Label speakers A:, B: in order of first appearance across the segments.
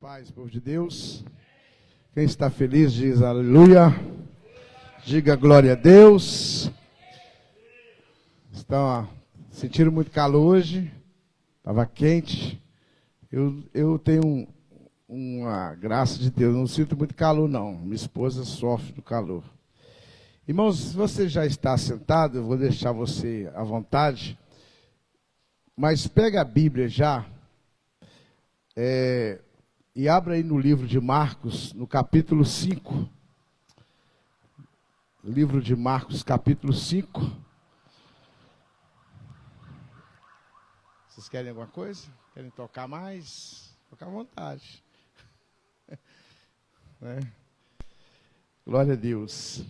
A: Paz, povo de Deus. Quem está feliz diz aleluia. Diga glória a Deus. Estão sentindo muito calor hoje. Estava quente. Eu tenho uma graça de Deus. Não sinto muito calor, não. Minha esposa sofre do calor. Irmãos, se você já está sentado, eu vou deixar você à vontade. Mas pega a Bíblia já. E abra aí no livro de Marcos, no capítulo 5. Livro de Marcos, capítulo 5. Vocês querem alguma coisa? Querem tocar mais? Tocar à vontade. Né? Glória a Deus.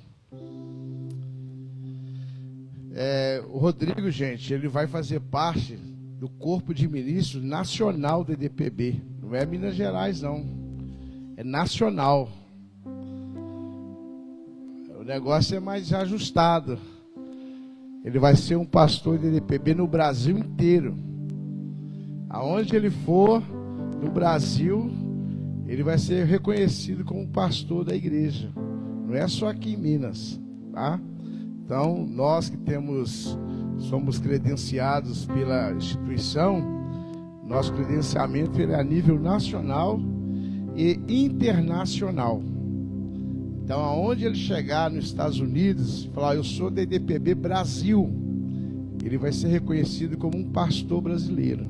A: O Rodrigo, gente, ele vai fazer parte do corpo de ministros nacional do EDPB. Não é Minas Gerais, não. É nacional. O negócio é mais ajustado. Ele vai ser um pastor do EDPB no Brasil inteiro. Aonde ele for, no Brasil, ele vai ser reconhecido como pastor da igreja. Não é só aqui em Minas, tá? Então, nós que somos credenciados pela instituição, nosso credenciamento ele é a nível nacional e internacional. Então, aonde ele chegar nos Estados Unidos, falar, eu sou da EDPB Brasil, ele vai ser reconhecido como um pastor brasileiro.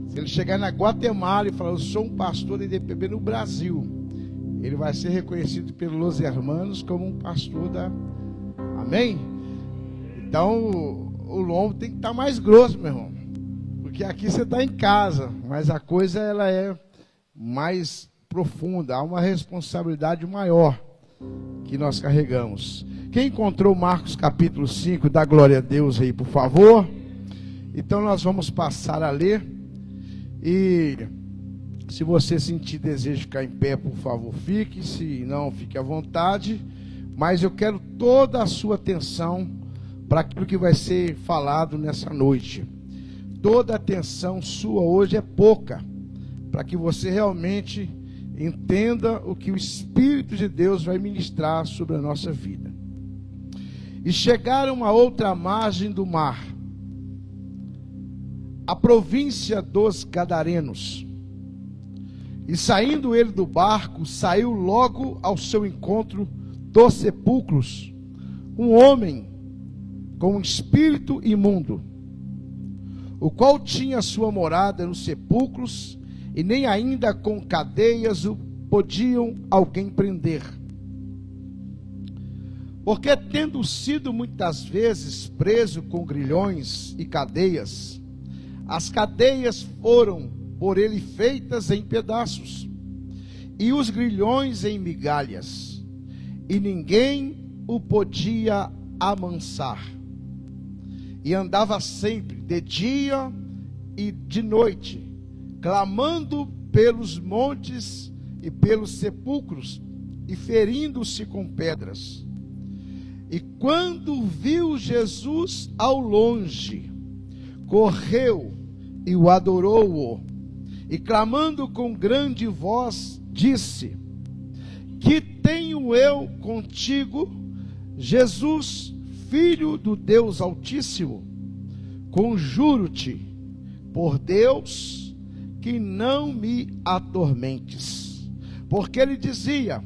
A: Se ele chegar na Guatemala e falar, eu sou um pastor da EDPB no Brasil, ele vai ser reconhecido pelos Los Hermanos como um pastor da... Amém? Então, o lombo tem que estar mais grosso, meu irmão. Porque aqui você está em casa, mas a coisa ela é mais profunda, há uma responsabilidade maior que nós carregamos. Quem encontrou Marcos capítulo 5, dá glória a Deus aí, por favor. Então nós vamos passar a ler. E se você sentir desejo de ficar em pé, por favor, fique. Se não, fique à vontade. Mas eu quero toda a sua atenção para aquilo que vai ser falado nessa noite. Toda a atenção sua hoje é pouca, para que você realmente entenda o que o Espírito de Deus vai ministrar sobre a nossa vida. E chegaram a outra margem do mar, a província dos Gadarenos. E saindo ele do barco, saiu logo ao seu encontro dos sepulcros um homem com um espírito imundo, o qual tinha sua morada nos sepulcros, e nem ainda com cadeias o podiam alguém prender. Porque tendo sido muitas vezes preso com grilhões e cadeias, as cadeias foram por ele feitas em pedaços, e os grilhões em migalhas, e ninguém o podia amansar. E andava sempre, de dia e de noite, clamando pelos montes e pelos sepulcros, e ferindo-se com pedras. E quando viu Jesus ao longe, correu e o adorou, e clamando com grande voz, disse: Que tenho eu contigo, Jesus, Filho do Deus Altíssimo? Conjuro-te, por Deus, que não me atormentes. Porque ele dizia: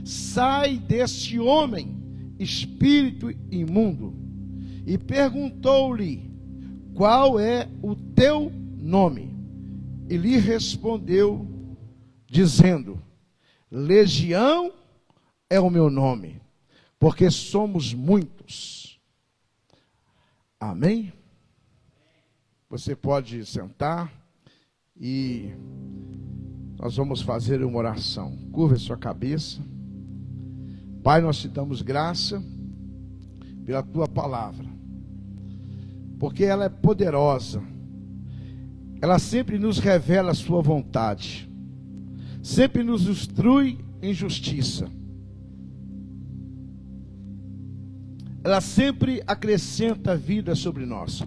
A: sai deste homem, espírito imundo. E perguntou-lhe: qual é o teu nome? E lhe respondeu, dizendo: Legião é o meu nome, porque somos muitos. Amém? Você pode sentar e nós vamos fazer uma oração. Curva a sua cabeça. Pai, nós te damos graça pela tua palavra, porque ela é poderosa. Ela sempre nos revela a sua vontade, sempre nos instrui em justiça. Ela sempre acrescenta vida sobre nós.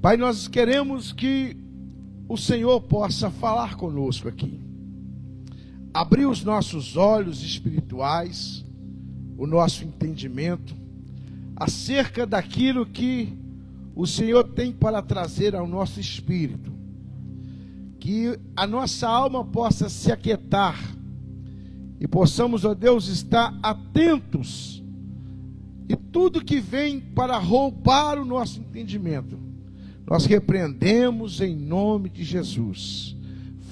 A: Pai, nós queremos que o Senhor possa falar conosco aqui. Abrir os nossos olhos espirituais, o nosso entendimento, acerca daquilo que o Senhor tem para trazer ao nosso espírito. Que a nossa alma possa se aquietar e possamos, ó Deus, estar atentos. E tudo que vem para roubar o nosso entendimento, nós repreendemos em nome de Jesus.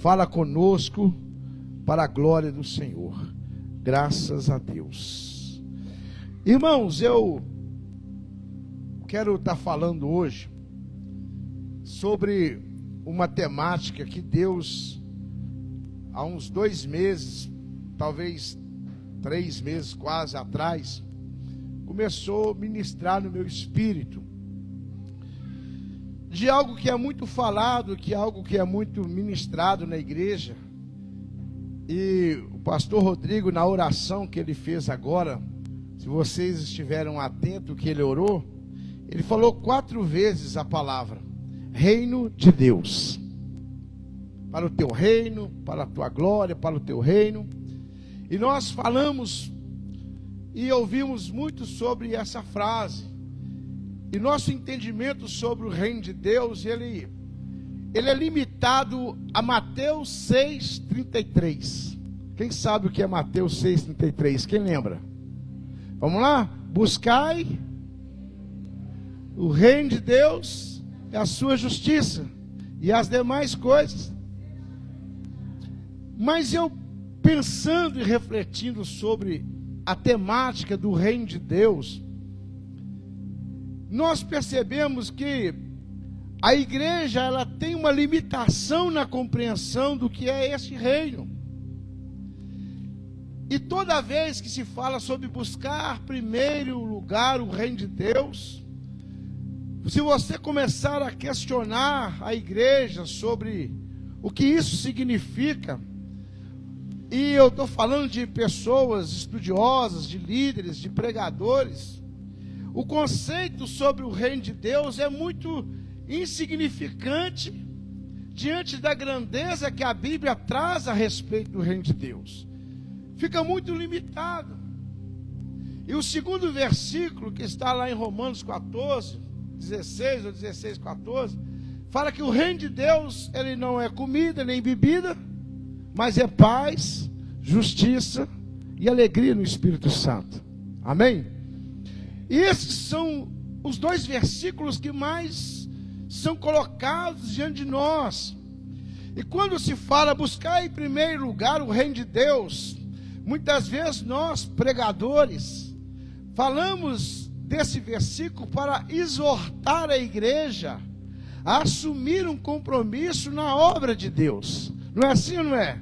A: Fala conosco para a glória do Senhor. Graças a Deus. Irmãos, eu quero estar falando hoje sobre uma temática que Deus, há uns 2 meses, talvez 3 meses quase atrás, começou a ministrar no meu espírito, de algo que é muito falado, que é algo que é muito ministrado na igreja. E o pastor Rodrigo, na oração que ele fez agora, se vocês estiveram atentos que ele orou, ele falou 4 vezes a palavra reino de Deus. Para o teu reino, para a tua glória, para o teu reino. E nós falamos e ouvimos muito sobre essa frase. E nosso entendimento sobre o reino de Deus, ele é limitado a Mateus 6,33. Quem sabe o que é Mateus 6,33? Quem lembra? Vamos lá? Buscai o reino de Deus e a sua justiça, e as demais coisas. Mas eu, pensando e refletindo sobre a temática do reino de Deus, nós percebemos que a igreja, ela tem uma limitação na compreensão do que é esse reino. E toda vez que se fala sobre buscar primeiro lugar o reino de Deus, se você começar a questionar a igreja sobre o que isso significa, e eu estou falando de pessoas estudiosas, de líderes, de pregadores, o conceito sobre o reino de Deus é muito insignificante diante da grandeza que a Bíblia traz a respeito do reino de Deus. Fica muito limitado. E o segundo versículo, que está lá em Romanos 14, 16 ou 16, 14, fala que o reino de Deus, ele não é comida nem bebida, mas é paz, justiça e alegria no Espírito Santo. Amém? E esses são os 2 versículos que mais são colocados diante de nós. E quando se fala buscar em primeiro lugar o reino de Deus, muitas vezes nós, pregadores, falamos desse versículo para exortar a igreja a assumir um compromisso na obra de Deus. Não é assim ou não é?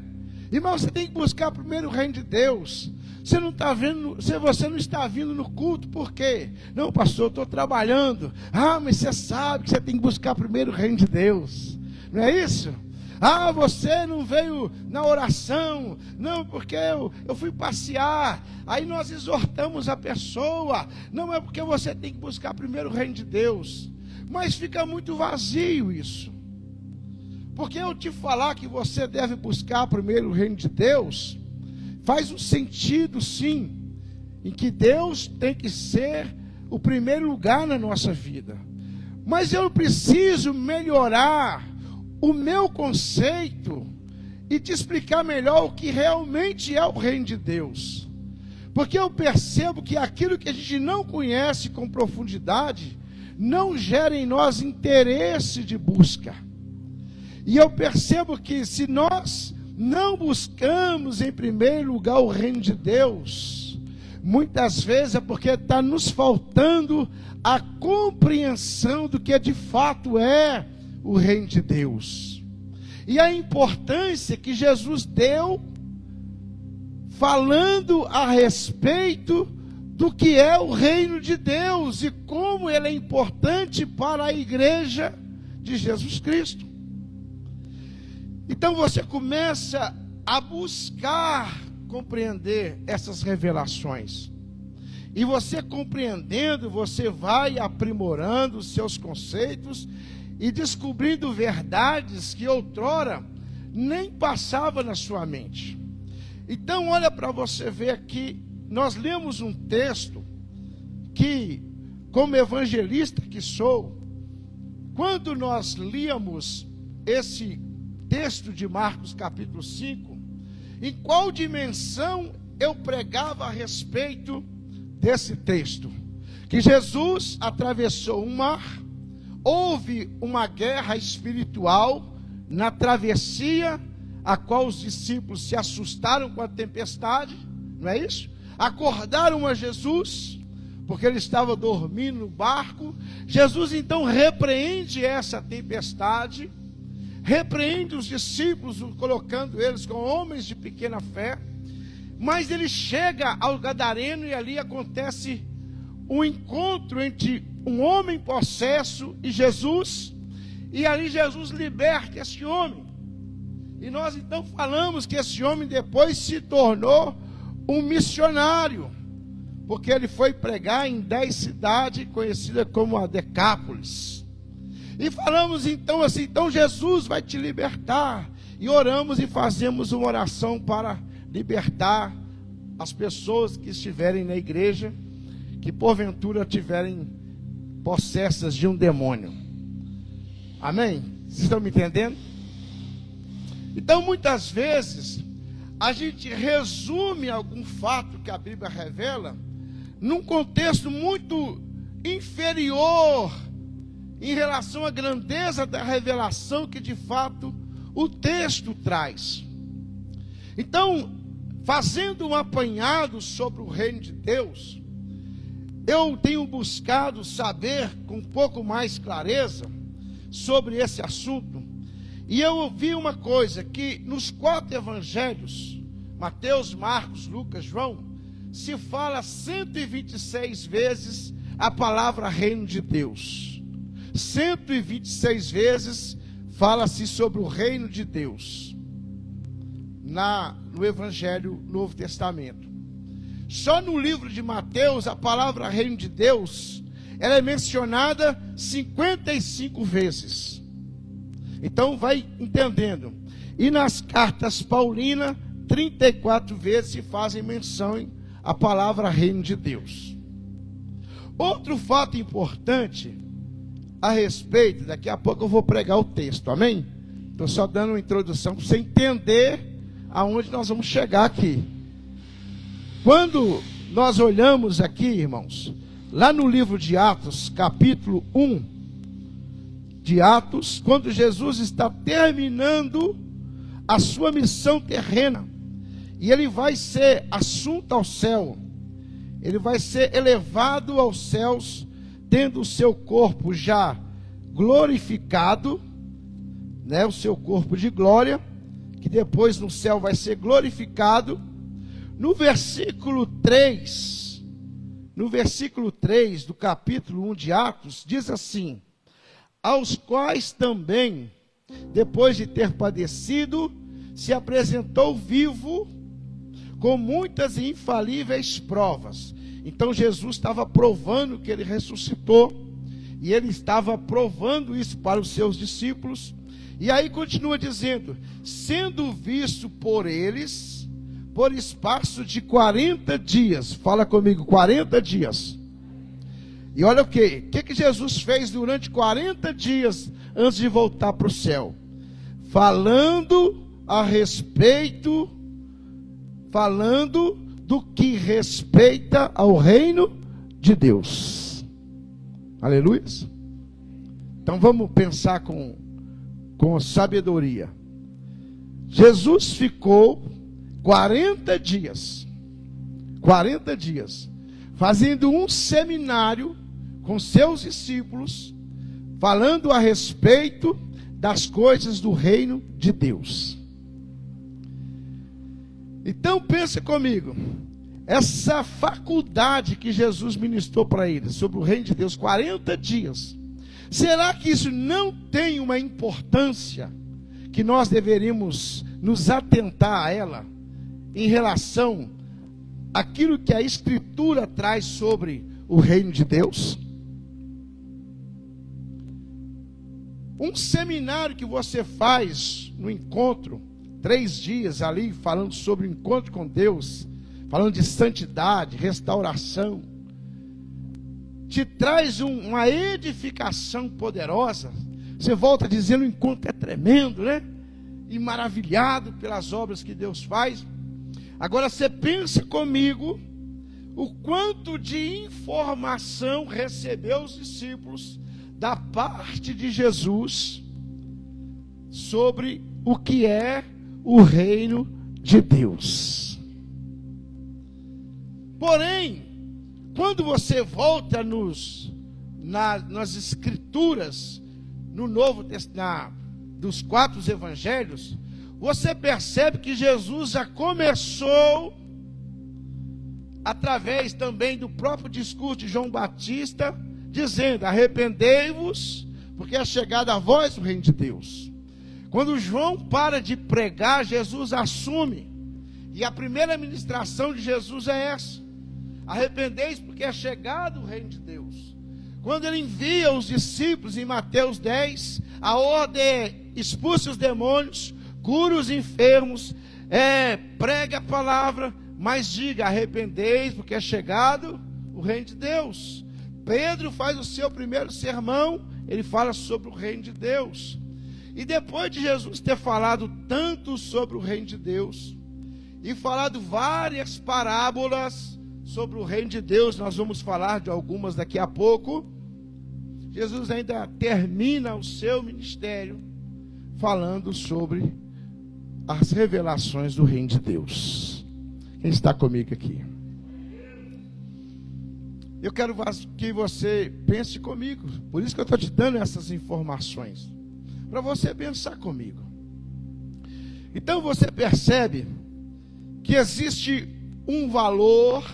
A: Irmão, você tem que buscar primeiro o reino de Deus. Você não está vendo, se você não está vindo no culto, por quê? Não, pastor, eu estou trabalhando. Ah, mas você sabe que você tem que buscar primeiro o reino de Deus. Não é isso? Ah, você não veio na oração. Não, porque eu fui passear. Aí nós exortamos a pessoa. Não é porque você tem que buscar primeiro o reino de Deus. Mas fica muito vazio isso. Porque eu te falar que você deve buscar primeiro o reino de Deus, faz um sentido sim, em que Deus tem que ser o primeiro lugar na nossa vida. Mas eu preciso melhorar o meu conceito e te explicar melhor o que realmente é o reino de Deus. Porque eu percebo que aquilo que a gente não conhece com profundidade, não gera em nós interesse de busca. E eu percebo que se nós não buscamos em primeiro lugar o reino de Deus, muitas vezes é porque está nos faltando a compreensão do que de fato é o reino de Deus. E a importância que Jesus deu, falando a respeito do que é o reino de Deus e como ele é importante para a igreja de Jesus Cristo. Então você começa a buscar compreender essas revelações. E você compreendendo, você vai aprimorando os seus conceitos e descobrindo verdades que outrora nem passava na sua mente. Então olha para você ver aqui, nós lemos um texto que, como evangelista que sou, quando nós líamos esse texto de Marcos capítulo 5, em qual dimensão eu pregava a respeito desse texto? Que Jesus atravessou um mar, houve uma guerra espiritual na travessia, a qual os discípulos se assustaram com a tempestade, não é isso? Acordaram a Jesus, porque ele estava dormindo no barco. Jesus então repreende essa tempestade, repreende os discípulos, colocando eles como homens de pequena fé, mas ele chega ao Gadareno e ali acontece um encontro entre um homem possesso e Jesus, e ali Jesus liberta esse homem. E nós então falamos que esse homem depois se tornou um missionário, porque ele foi pregar em 10 cidades conhecidas como a Decápolis. E falamos então assim, então Jesus vai te libertar. E oramos e fazemos uma oração para libertar as pessoas que estiverem na igreja, que porventura tiverem possessas de um demônio. Amém? Vocês estão me entendendo? Então muitas vezes a gente resume algum fato que a Bíblia revela num contexto muito inferior em relação à grandeza da revelação que de fato o texto traz. Então, fazendo um apanhado sobre o reino de Deus, eu tenho buscado saber com um pouco mais clareza sobre esse assunto, e eu ouvi uma coisa, que nos 4 evangelhos, Mateus, Marcos, Lucas, João, se fala 126 vezes a palavra reino de Deus. 126 vezes fala-se sobre o reino de Deus no Evangelho Novo Testamento. Só no livro de Mateus a palavra reino de Deus ela é mencionada 55 vezes. Então vai entendendo. E nas cartas paulinas 34 vezes se fazem menção à palavra reino de Deus. Outro fato importante a respeito, daqui a pouco eu vou pregar o texto, amém? Estou só dando uma introdução para você entender aonde nós vamos chegar aqui. Quando nós olhamos aqui, irmãos, lá no livro de Atos, capítulo 1 de Atos, quando Jesus está terminando a sua missão terrena, e ele vai ser assunto ao céu, ele vai ser elevado aos céus, tendo o seu corpo já glorificado, né, o seu corpo de glória, que depois no céu vai ser glorificado. No versículo 3 do capítulo 1 de Atos, diz assim: aos quais também, depois de ter padecido, se apresentou vivo, com muitas e infalíveis provas. Então Jesus estava provando que ele ressuscitou, e ele estava provando isso para os seus discípulos. E aí continua dizendo: sendo visto por eles por espaço de 40 dias. Fala comigo, 40 dias. E olha o que Jesus fez durante 40 dias antes de voltar para o céu? Falando do que respeita ao reino de Deus. Aleluia. Então vamos pensar com sabedoria. Jesus ficou 40 dias, fazendo um seminário com seus discípulos, falando a respeito das coisas do reino de Deus. Então pense comigo, essa faculdade que Jesus ministrou para eles sobre o reino de Deus, 40 dias, será que isso não tem uma importância que nós deveríamos nos atentar a ela em relação àquilo que a Escritura traz sobre o reino de Deus? Um seminário que você faz no encontro, 3 dias ali, falando sobre o encontro com Deus, falando de santidade, restauração, te traz uma edificação poderosa. Você volta dizendo: o encontro é tremendo, né? E maravilhado pelas obras que Deus faz. Agora você pensa comigo o quanto de informação recebeu os discípulos da parte de Jesus sobre o que é o reino de Deus. Porém, quando você volta nas escrituras, no Novo Testamento, dos 4 evangelhos, você percebe que Jesus já começou, através também do próprio discurso de João Batista, dizendo: arrependei-vos, porque é chegado a vós o reino de Deus. Quando João para de pregar, Jesus assume, e a primeira ministração de Jesus é essa: arrependei-vos, porque é chegado o reino de Deus. Quando ele envia os discípulos em Mateus 10, a ordem é: expulse os demônios, cure os enfermos, pregue a palavra, mas diga: arrependei-vos, porque é chegado o reino de Deus. Pedro faz o seu primeiro sermão, ele fala sobre o reino de Deus. E depois de Jesus ter falado tanto sobre o reino de Deus, e falado várias parábolas sobre o reino de Deus, nós vamos falar de algumas daqui a pouco, Jesus ainda termina o seu ministério falando sobre as revelações do reino de Deus. Quem está comigo aqui? Eu quero que você pense comigo. Por isso que eu estou te dando essas informações, para você pensar comigo. Então você percebe que existe um valor,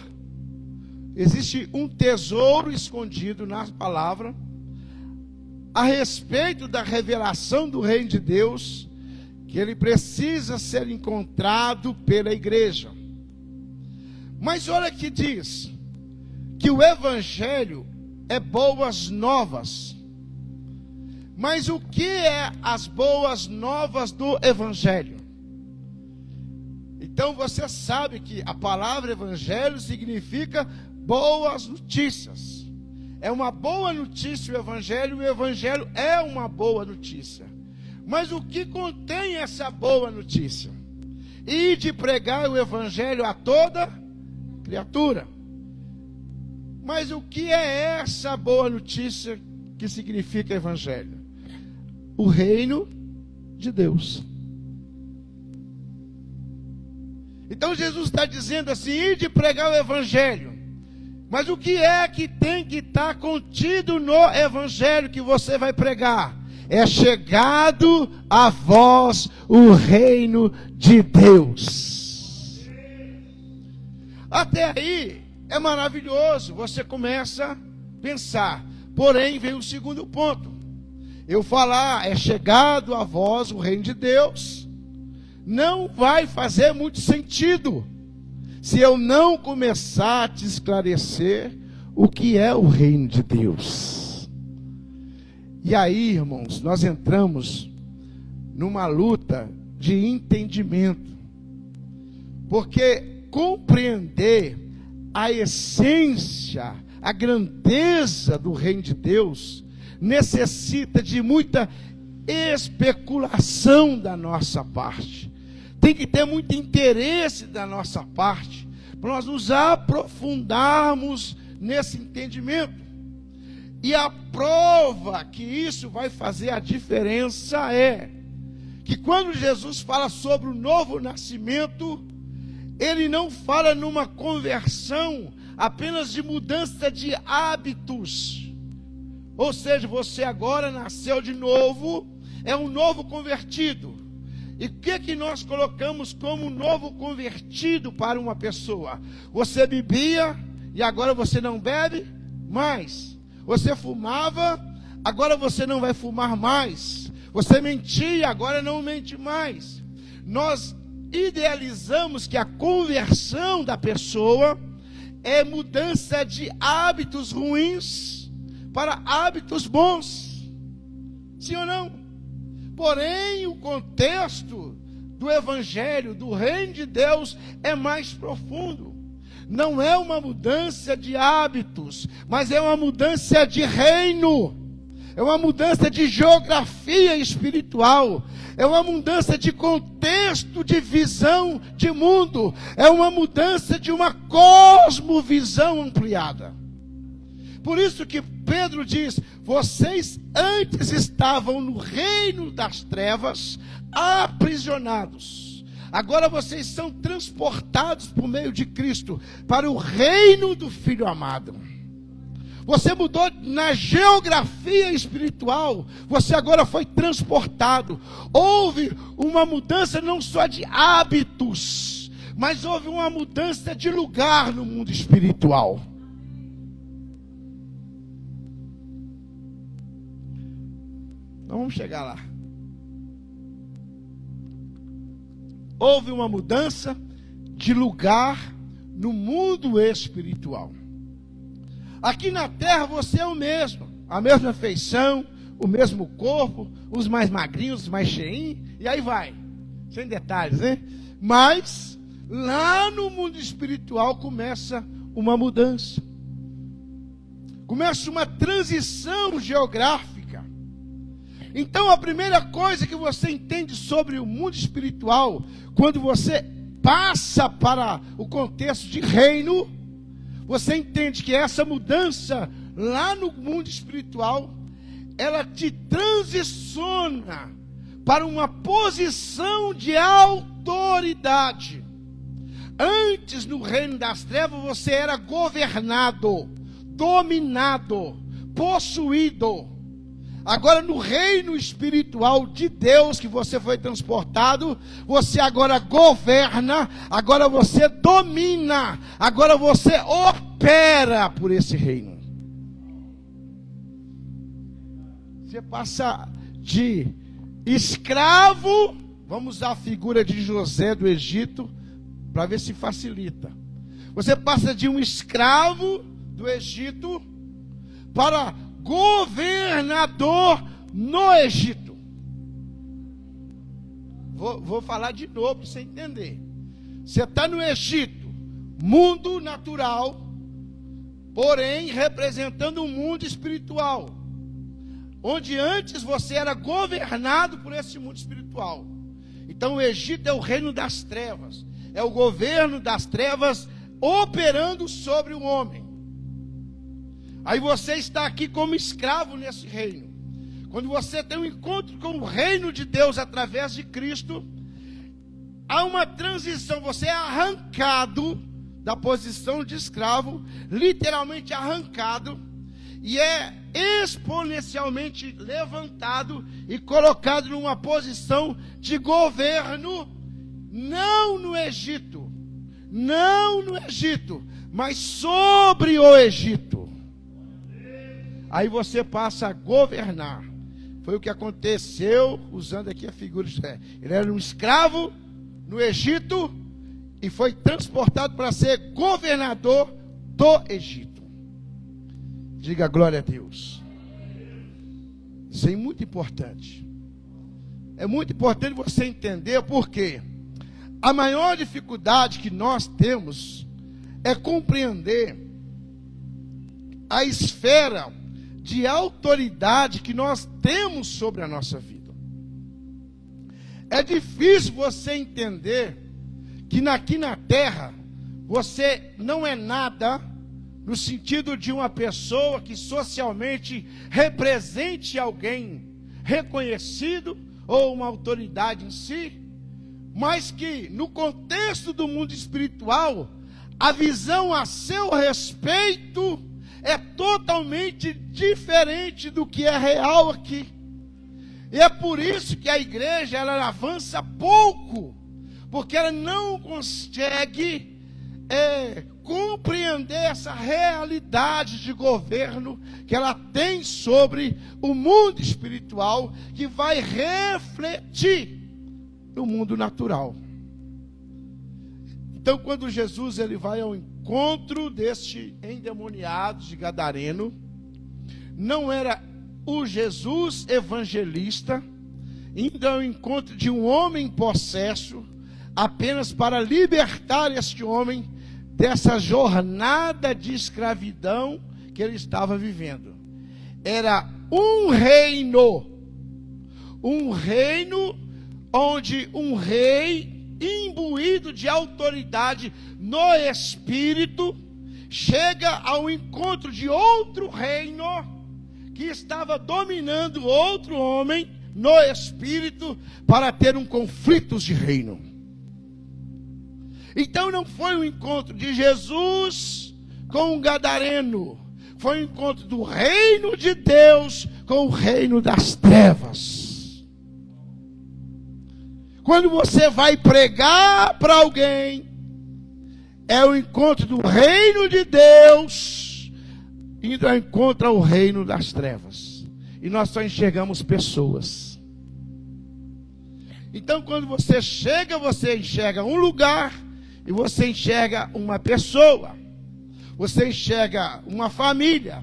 A: existe um tesouro escondido na palavra a respeito da revelação do reino de Deus, que ele precisa ser encontrado pela igreja. Mas olha que diz que o evangelho é boas novas. Mas o que é as boas novas do evangelho? Então você sabe que a palavra evangelho significa boas notícias. É uma boa notícia o evangelho é uma boa notícia. Mas o que contém essa boa notícia? E de pregar o evangelho a toda criatura. Mas o que é essa boa notícia que significa evangelho? O reino de Deus. Então Jesus está dizendo assim: ide pregar o evangelho. Mas o que é que tem que estar contido no evangelho que você vai pregar? É chegado a vós o reino de Deus. Até aí é maravilhoso, você começa a pensar. Porém, vem o segundo ponto. Eu falar, é chegado a vós o reino de Deus, não vai fazer muito sentido se eu não começar a te esclarecer o que é o reino de Deus. E aí, irmãos, nós entramos numa luta de entendimento, porque compreender a essência, a grandeza do reino de Deus necessita de muita especulação da nossa parte. Tem que ter muito interesse da nossa parte para nós nos aprofundarmos nesse entendimento. E a prova que isso vai fazer a diferença é que quando Jesus fala sobre o novo nascimento, ele não fala numa conversão apenas de mudança de hábitos. Ou seja, você agora nasceu de novo, é um novo convertido. E o que nós colocamos como novo convertido para uma pessoa? Você bebia e agora você não bebe mais. Você fumava, agora você não vai fumar mais. Você mentia, agora não mente mais. Nós idealizamos que a conversão da pessoa é mudança de hábitos ruins para hábitos bons. Sim ou não? Porém, o contexto do Evangelho, do Reino de Deus, é mais profundo. Não é uma mudança de hábitos, mas é uma mudança de reino. É uma mudança de geografia espiritual. É uma mudança de contexto, de visão de mundo. É uma mudança de uma cosmovisão ampliada. Por isso que Pedro diz: vocês antes estavam no reino das trevas, aprisionados. Agora vocês são transportados por meio de Cristo para o reino do Filho amado. Você mudou na geografia espiritual. Você agora foi transportado. Houve uma mudança não só de hábitos, mas houve uma mudança de lugar no mundo espiritual. Então vamos chegar lá. Houve uma mudança de lugar no mundo espiritual. Aqui na terra você é o mesmo, a mesma feição, o mesmo corpo, os mais magrinhos, os mais cheinhos, e aí vai, sem detalhes, né? Mas lá no mundo espiritual começa uma mudança, começa uma transição geográfica. Então a primeira coisa que você entende sobre o mundo espiritual, quando você passa para o contexto de reino, você entende que essa mudança lá no mundo espiritual, ela te transiciona para uma posição de autoridade. Antes, no reino das trevas, você era governado, dominado, possuído. Agora, no reino espiritual de Deus, que você foi transportado, você agora governa, agora você domina, agora você opera por esse reino. Você passa de escravo, vamos usar a figura de José do Egito, para ver se facilita. Você passa de um escravo do Egito para governador no Egito. Vou falar de novo para você entender. Você está no Egito, mundo natural, porém representando um mundo espiritual, onde antes você era governado por esse mundo espiritual. Então o Egito é o reino das trevas, é o governo das trevas operando sobre o homem. Aí você está aqui como escravo nesse reino. Quando você tem um encontro com o reino de Deus através de Cristo, há uma transição. Você é arrancado da posição de escravo, literalmente arrancado, e é exponencialmente levantado e colocado numa posição de governo, não no Egito, mas sobre o Egito. Aí você passa a governar. Foi o que aconteceu, usando aqui a figura de José. Ele era um escravo no Egito e foi transportado para ser governador do Egito. Diga glória a Deus. Isso é muito importante. É muito importante você entender porque a maior dificuldade que nós temos é compreender a esfera de autoridade que nós temos sobre a nossa vida. É difícil você entender que aqui na terra você não é nada, no sentido de uma pessoa que socialmente represente alguém reconhecido ou uma autoridade em si, mas que no contexto do mundo espiritual, a visão a seu respeito é totalmente diferente do que é real aqui. E é por isso que a igreja ela avança pouco, porque ela não consegue compreender essa realidade de governo que ela tem sobre o mundo espiritual, que vai refletir no mundo natural. Então, quando Jesus ele vai ao encontro deste endemoniado de Gadareno, não era o Jesus evangelista, indo ao encontro de um homem possesso, apenas para libertar este homem dessa jornada de escravidão que ele estava vivendo. Era um reino onde um rei imbuído de autoridade no espírito chega ao encontro de outro reino que estava dominando outro homem no espírito para ter um conflito de reino. Então não foi um encontro de Jesus com um gadareno, foi um encontro do reino de Deus com o reino das trevas. Quando você vai pregar para alguém, é o encontro do reino de Deus indo ao encontro ao reino das trevas. E nós só enxergamos pessoas. Então quando você chega, você enxerga um lugar e você enxerga uma pessoa. Você enxerga uma família.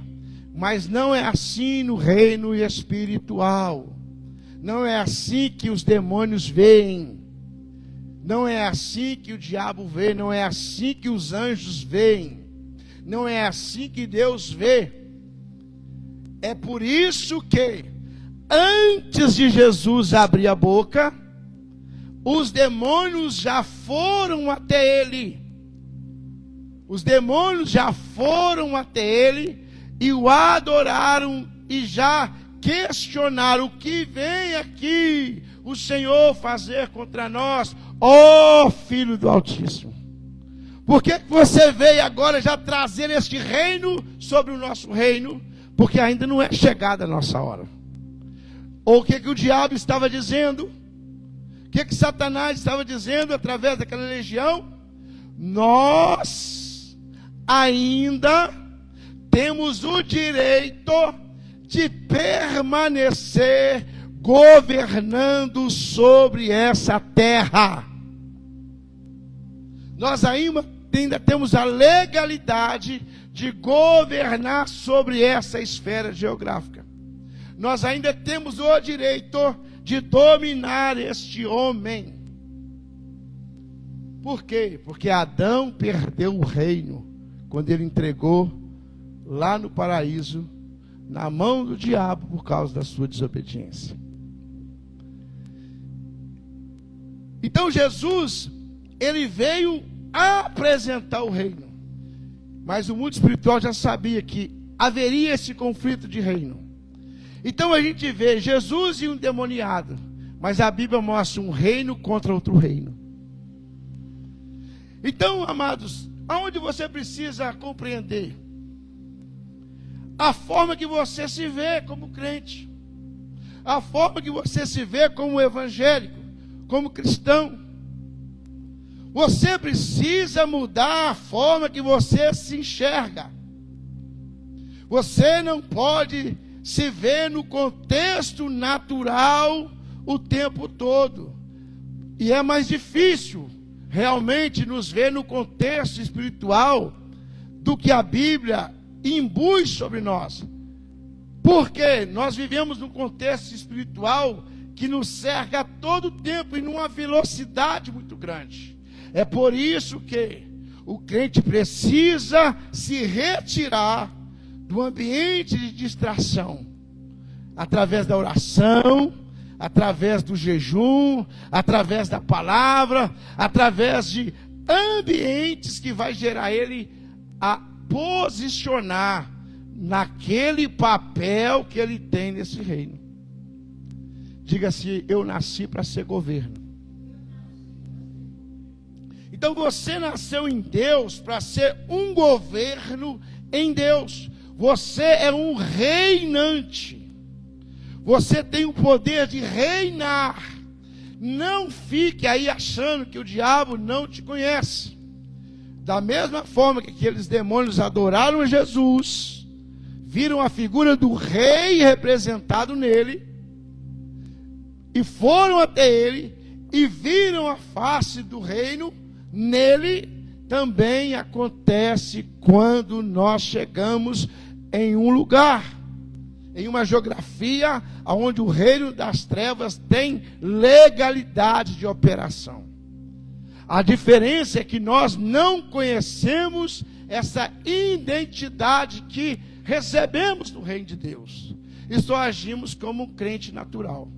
A: Mas não é assim no reino espiritual. Não é assim que os demônios veem. Não é assim que o diabo vê. Não é assim que os anjos veem. Não é assim que Deus vê. É por isso que, antes de Jesus abrir a boca, os demônios já foram até ele. Os demônios já foram até ele e o adoraram e já questionaram: o que vem aqui o Senhor fazer contra nós, ó Filho do Altíssimo? Por que você veio agora já trazer este reino sobre o nosso reino? Porque ainda não é chegada a nossa hora. Ou o que o diabo estava dizendo? O que Satanás estava dizendo através daquela legião? Nós ainda temos o direito de permanecer governando sobre essa terra. Nós ainda temos a legalidade de governar sobre essa esfera geográfica. Nós ainda temos o direito de dominar este homem. Por quê? Porque Adão perdeu o reino quando ele entregou lá no paraíso na mão do diabo por causa da sua desobediência. Então Jesus, ele veio apresentar o reino. Mas o mundo espiritual já sabia que haveria esse conflito de reino. Então a gente vê Jesus e um endemoniado, mas a Bíblia mostra um reino contra outro reino. Então, amados, aonde você precisa compreender? A forma que você se vê como crente, a forma que você se vê como evangélico, como cristão. Você precisa mudar a forma que você se enxerga. Você não pode se ver no contexto natural o tempo todo. E é mais difícil realmente nos ver no contexto espiritual do que a Bíblia imbui sobre nós. Porque nós vivemos num contexto espiritual que nos cerca a todo tempo e numa velocidade muito grande. É por isso que o crente precisa se retirar do ambiente de distração, através da oração, através do jejum, através da palavra, através de ambientes que vai gerar ele a posicionar naquele papel que ele tem nesse reino. Diga-se: eu nasci para ser governo. Então você nasceu em Deus para ser um governo em Deus. Você é um reinante. Você tem o poder de reinar. Não fique aí achando que o diabo não te conhece. Da mesma forma que aqueles demônios adoraram Jesus, viram a figura do rei representado nele, e foram até ele, e viram a face do reino nele, também acontece quando nós chegamos em um lugar, em uma geografia onde o reino das trevas tem legalidade de operação. A diferença é que nós não conhecemos essa identidade que recebemos no reino de Deus. E só agimos como um crente natural.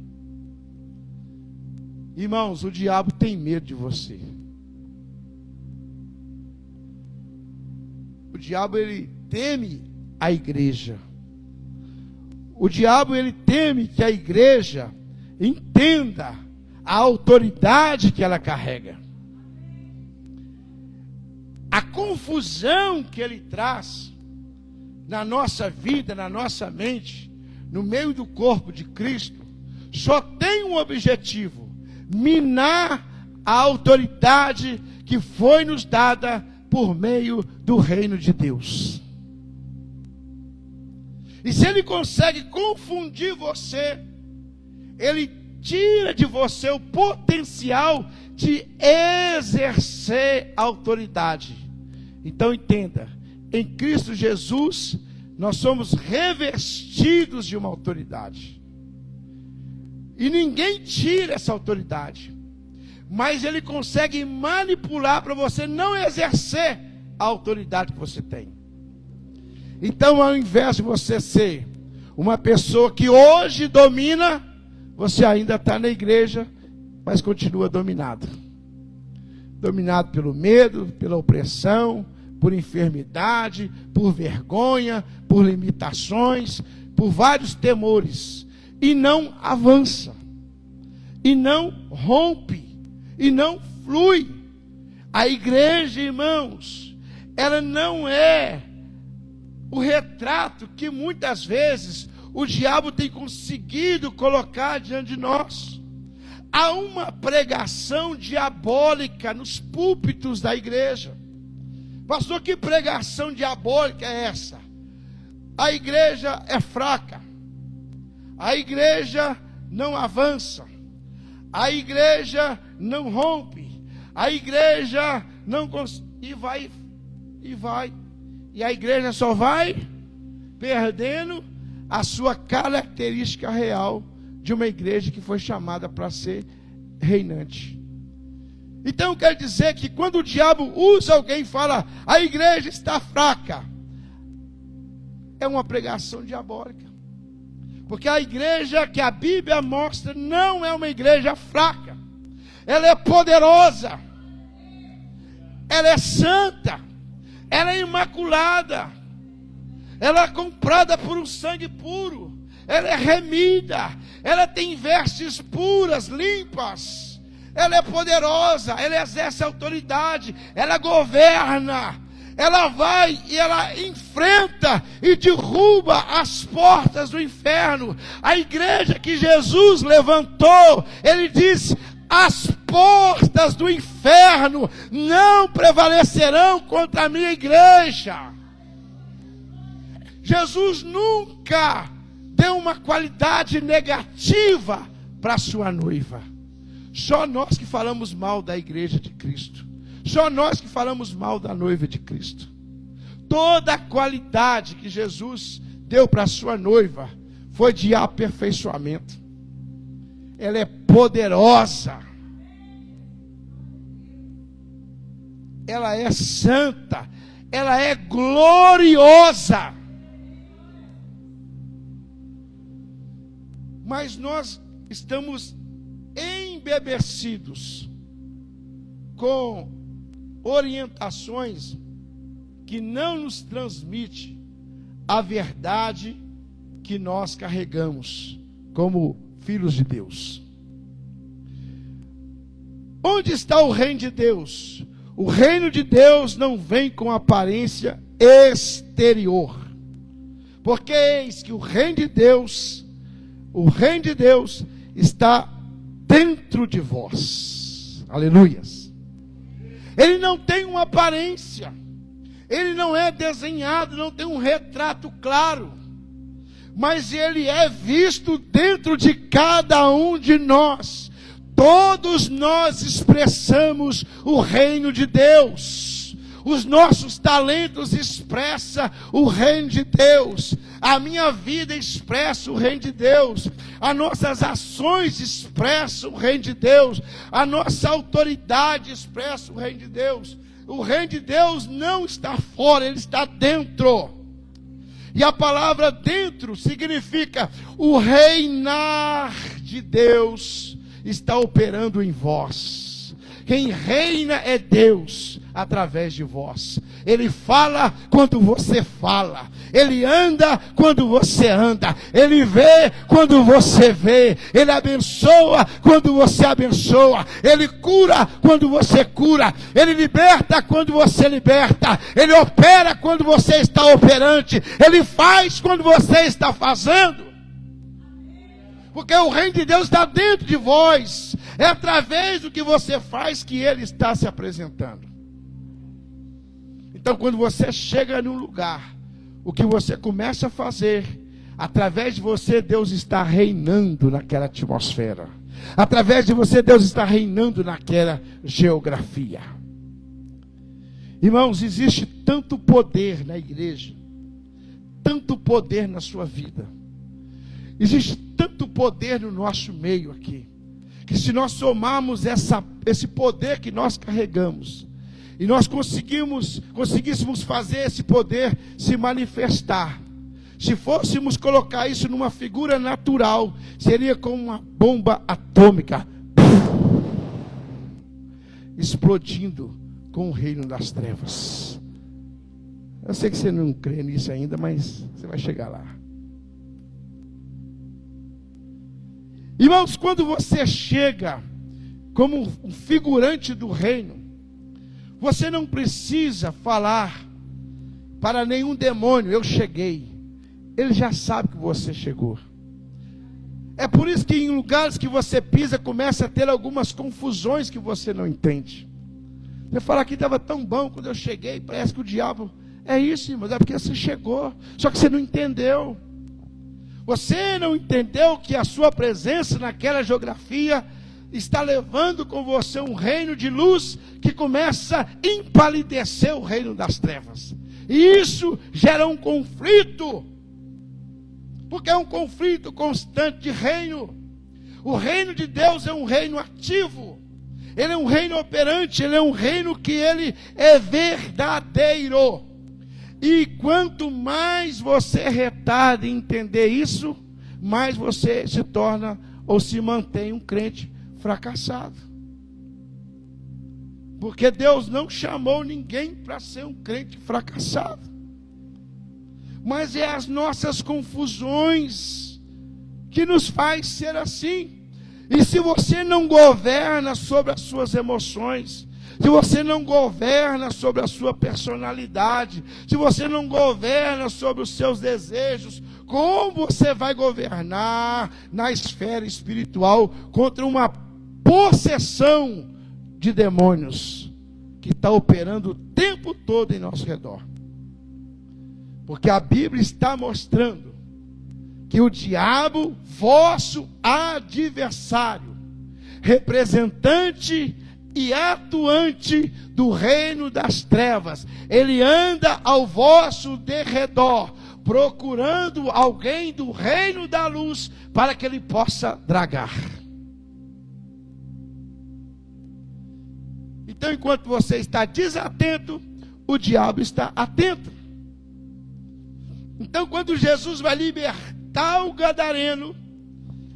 A: Irmãos, o diabo tem medo de você. O diabo, ele teme a igreja. O diabo, ele teme que a igreja entenda a autoridade que ela carrega. A confusão que ele traz na nossa vida, na nossa mente, no meio do corpo de Cristo, só tem um objetivo: minar a autoridade que foi nos dada por meio do reino de Deus. E se ele consegue confundir você, ele tira de você o potencial de exercer autoridade. Então entenda, em Cristo Jesus, nós somos revestidos de uma autoridade. E ninguém tira essa autoridade. Mas ele consegue manipular para você não exercer a autoridade que você tem. Então, ao invés de você ser uma pessoa que hoje domina, você ainda está na igreja, mas continua dominado. Dominado pelo medo, pela opressão, por enfermidade, por vergonha, por limitações, por vários temores. E não avança, e não rompe, e não flui. A igreja, irmãos, ela não é o retrato que muitas vezes o diabo tem conseguido colocar diante de nós. Há uma pregação diabólica nos púlpitos da igreja. Pastor, que pregação diabólica é essa? A igreja é fraca. A igreja não avança. A igreja não rompe. A igreja não consegue. E vai. E a igreja só vai perdendo a sua característica real de uma igreja que foi chamada para ser reinante. Então quer dizer que quando o diabo usa alguém e fala, a igreja está fraca, é uma pregação diabólica. Porque a igreja que a Bíblia mostra não é uma igreja fraca. Ela é poderosa. Ela é santa. Ela é imaculada. Ela é comprada por um sangue puro. Ela é remida. Ela tem vestes puras, limpas. Ela é poderosa. Ela exerce autoridade. Ela governa. Ela vai e ela enfrenta e derruba as portas do inferno. A igreja que Jesus levantou, ele disse: as portas do inferno não prevalecerão contra a minha igreja. Jesus nunca deu uma qualidade negativa para a sua noiva. Só nós que falamos mal da igreja de Cristo. Só nós que falamos mal da noiva de Cristo. Toda a qualidade que Jesus deu para a sua noiva foi de aperfeiçoamento. Ela é poderosa. Ela é santa. Ela é gloriosa. Mas nós estamos embebecidos com orientações que não nos transmite a verdade que nós carregamos como filhos de Deus. Onde está o reino de Deus? O reino de Deus não vem com aparência exterior, porque eis que o reino de Deus está dentro de vós. Aleluias. Ele não tem uma aparência, ele não é desenhado, não tem um retrato claro, mas ele é visto dentro de cada um de nós. Todos nós expressamos o reino de Deus. Os nossos talentos expressam o reino de Deus. A minha vida expressa o reino de Deus. As nossas ações expressam o reino de Deus. A nossa autoridade expressa o reino de Deus. O reino de Deus não está fora, ele está dentro. E a palavra dentro significa o reinar de Deus está operando em vós. Quem reina é Deus através de vós. Ele fala quando você fala. Ele anda quando você anda. Ele vê quando você vê. Ele abençoa quando você abençoa. Ele cura quando você cura. Ele liberta quando você liberta. Ele opera quando você está operante. Ele faz quando você está fazendo. Porque o reino de Deus está dentro de vós. É através do que você faz que ele está se apresentando. Então, quando você chega num lugar, o que você começa a fazer, através de você, Deus está reinando naquela atmosfera. Através de você, Deus está reinando naquela geografia. Irmãos, existe tanto poder na igreja, tanto poder na sua vida. Existe tanto poder no nosso meio aqui, que se nós somarmos esse poder que nós carregamos, e nós conseguíssemos fazer esse poder se manifestar, se fôssemos colocar isso numa figura natural, seria como uma bomba atômica, explodindo com o reino das trevas. Eu sei que você não crê nisso ainda, mas você vai chegar lá. Irmãos, quando você chega como um figurante do reino, você não precisa falar para nenhum demônio, eu cheguei. Ele já sabe que você chegou. É por isso que em lugares que você pisa, começa a ter algumas confusões que você não entende. Você fala que estava tão bom quando eu cheguei, parece que o diabo... É isso, irmão, é porque você chegou, só que você não entendeu. Você não entendeu que a sua presença naquela geografia está levando com você um reino de luz que começa a empalidecer o reino das trevas. E isso gera um conflito, porque é um conflito constante de reino. O reino de Deus é um reino ativo, ele é um reino operante, ele é um reino que ele é verdadeiro. E quanto mais você retarda em entender isso, mais você se torna ou se mantém um crente fracassado. Porque Deus não chamou ninguém para ser um crente fracassado. Mas é as nossas confusões que nos faz ser assim. E se você não governa sobre as suas emoções, se você não governa sobre a sua personalidade, se você não governa sobre os seus desejos, como você vai governar na esfera espiritual contra uma possessão de demônios que está operando o tempo todo em nosso redor? Porque a Bíblia está mostrando que o diabo, vosso adversário, representante e atuante do reino das trevas, ele anda ao vosso derredor, procurando alguém do reino da luz, para que ele possa dragar. Então, enquanto você está desatento, o diabo está atento. Então, quando Jesus vai libertar o gadareno,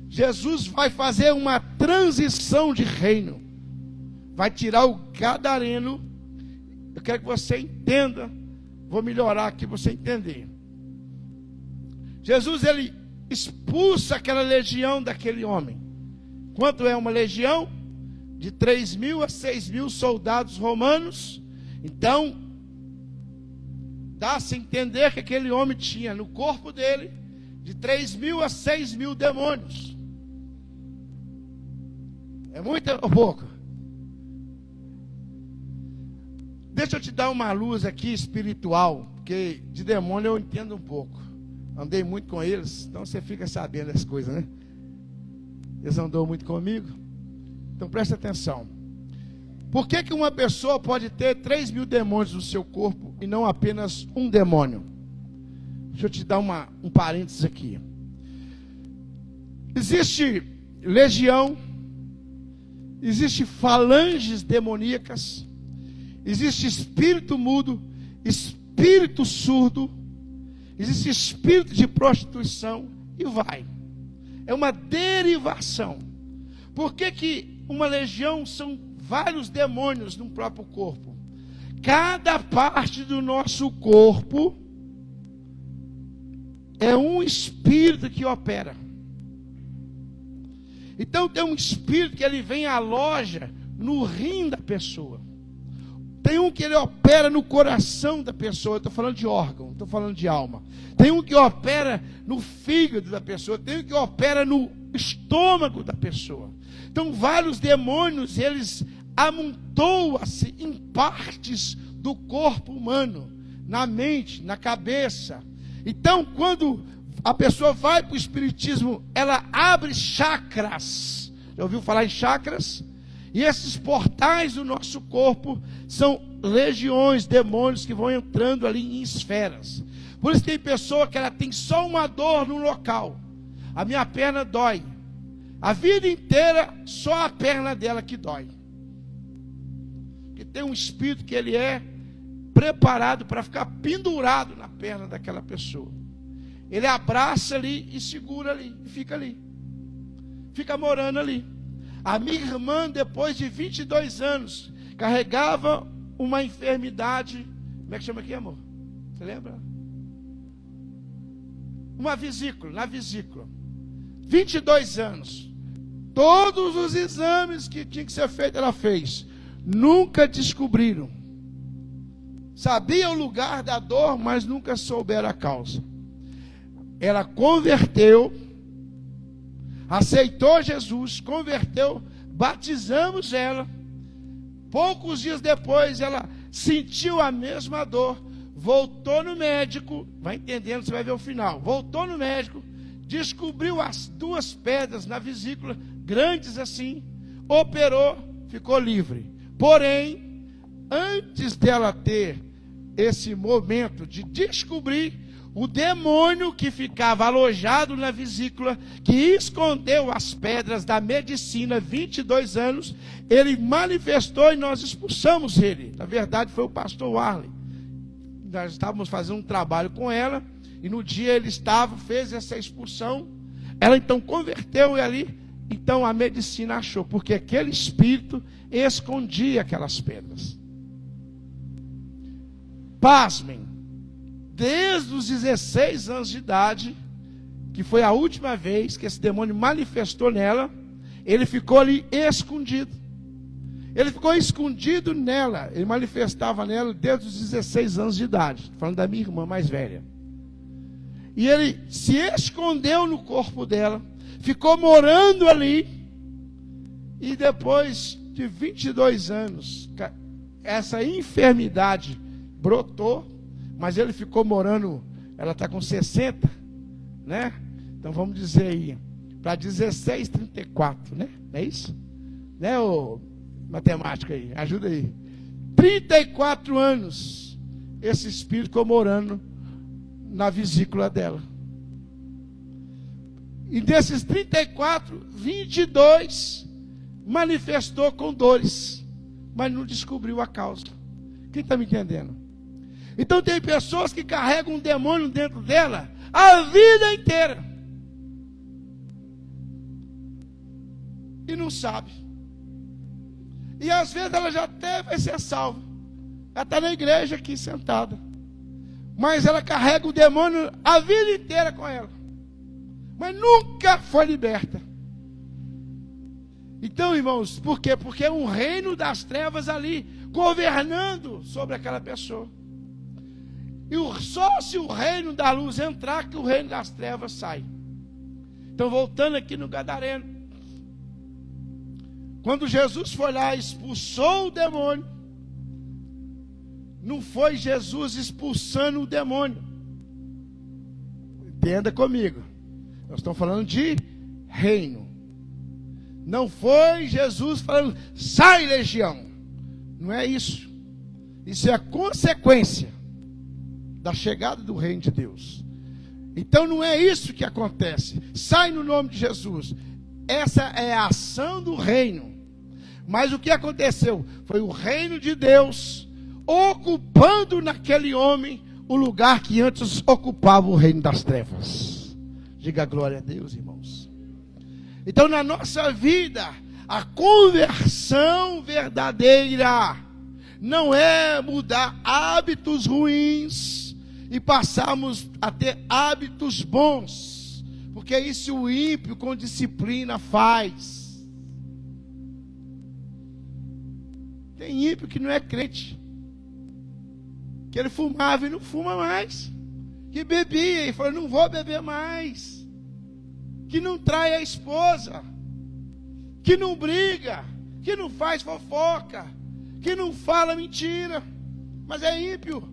A: Jesus vai fazer uma transição de reino. Vai tirar o gadareno. Eu quero que você entenda. Vou melhorar aqui para você entender. Jesus, ele expulsa aquela legião daquele homem. Quanto é uma legião? De 3.000 a 6.000 soldados romanos. Então, dá-se a entender que aquele homem tinha no corpo dele de 3.000 a 6.000 demônios. É muito ou pouco? Deixa eu te dar uma luz aqui espiritual, porque de demônio eu entendo um pouco. Andei muito com eles, então você fica sabendo das coisas, né? Eles andou muito comigo. Então presta atenção. Por que uma pessoa pode ter 3.000 demônios no seu corpo e não apenas um demônio? Deixa eu te dar um parênteses aqui. Existe legião, existe falanges demoníacas, existe espírito mudo, espírito surdo, existe espírito de prostituição e vai. É uma derivação. Por que uma legião são vários demônios no próprio corpo? Cada parte do nosso corpo é um espírito que opera. Então tem um espírito que ele vem à loja no rim da pessoa. Tem um que ele opera no coração da pessoa. Estou falando de órgão, estou falando de alma. Tem um que opera no fígado da pessoa. Tem um que opera no estômago da pessoa. Então vários demônios, eles amontoam-se em partes do corpo humano. Na mente, na cabeça. Então quando a pessoa vai para o espiritismo, ela abre chakras. Já ouviu falar em chakras? E esses portais do nosso corpo são legiões, demônios que vão entrando ali em esferas. Por isso tem pessoa que ela tem só uma dor no local. A minha perna dói. A vida inteira só a perna dela que dói. Porque tem um espírito que ele é preparado para ficar pendurado na perna daquela pessoa. Ele abraça ali e segura ali, e fica ali. Fica morando ali. A minha irmã, depois de 22 anos, carregava uma enfermidade. Como é que chama aqui, amor? Você lembra? Uma vesícula, na vesícula. 22 anos. Todos os exames que tinha que ser feito, ela fez. Nunca descobriram. Sabia o lugar da dor, mas nunca souberam a causa. Ela converteu, aceitou Jesus, converteu, batizamos ela. Poucos dias depois ela sentiu a mesma dor, voltou no médico, vai entendendo, você vai ver o final. Voltou no médico, descobriu as 2 pedras na vesícula, grandes assim, operou, ficou livre. Porém, antes dela ter esse momento de descobrir, o demônio que ficava alojado na vesícula, que escondeu as pedras da medicina 22 anos, ele manifestou e nós expulsamos ele. Na verdade foi o pastor Warley. Nós estávamos fazendo um trabalho com ela, e no dia ele fez essa expulsão. Ela então converteu e ali, então a medicina achou, porque aquele espírito escondia aquelas pedras. Pasmem. Desde os 16 anos de idade, que foi a última vez que esse demônio manifestou nela, ele ficou ali escondido. Ele ficou escondido nela, ele manifestava nela desde os 16 anos de idade, falando da minha irmã mais velha. E ele se escondeu no corpo dela, ficou morando ali, e depois de 22 anos, essa enfermidade brotou. Mas ele ficou morando, ela está com 60, né? Então vamos dizer aí, para 16, 34, né? Não é isso? Né, ô matemática aí, ajuda aí. 34 anos, esse espírito ficou morando na vesícula dela. E desses 34, 22 manifestou com dores, mas não descobriu a causa. Quem está me entendendo? Então tem pessoas que carregam um demônio dentro dela a vida inteira. E não sabe. E às vezes ela já até vai ser salva. Ela está na igreja aqui sentada. Mas ela carrega o demônio a vida inteira com ela. Mas nunca foi liberta. Então, irmãos, por quê? Porque é um reino das trevas ali, governando sobre aquela pessoa. E só se o reino da luz entrar, que o reino das trevas sai. Então, voltando aqui no Gadareno. Quando Jesus foi lá e expulsou o demônio, não foi Jesus expulsando o demônio. Entenda comigo. Nós estamos falando de reino. Não foi Jesus falando, sai legião. Não é isso. Isso é a consequência da chegada do reino de Deus. Então não é isso que acontece. Sai no nome de Jesus. Essa é a ação do reino. Mas o que aconteceu? Foi o reino de Deus ocupando naquele homem o lugar que antes ocupava o reino das trevas. Diga glória a Deus, irmãos. Então na nossa vida, a conversão verdadeira não é mudar hábitos ruins e passarmos a ter hábitos bons, porque isso o ímpio com disciplina faz. Tem ímpio que não é crente, que ele fumava e não fuma mais, que bebia e falou, não vou beber mais, que não trai a esposa, que não briga, que não faz fofoca, que não fala mentira, mas é ímpio.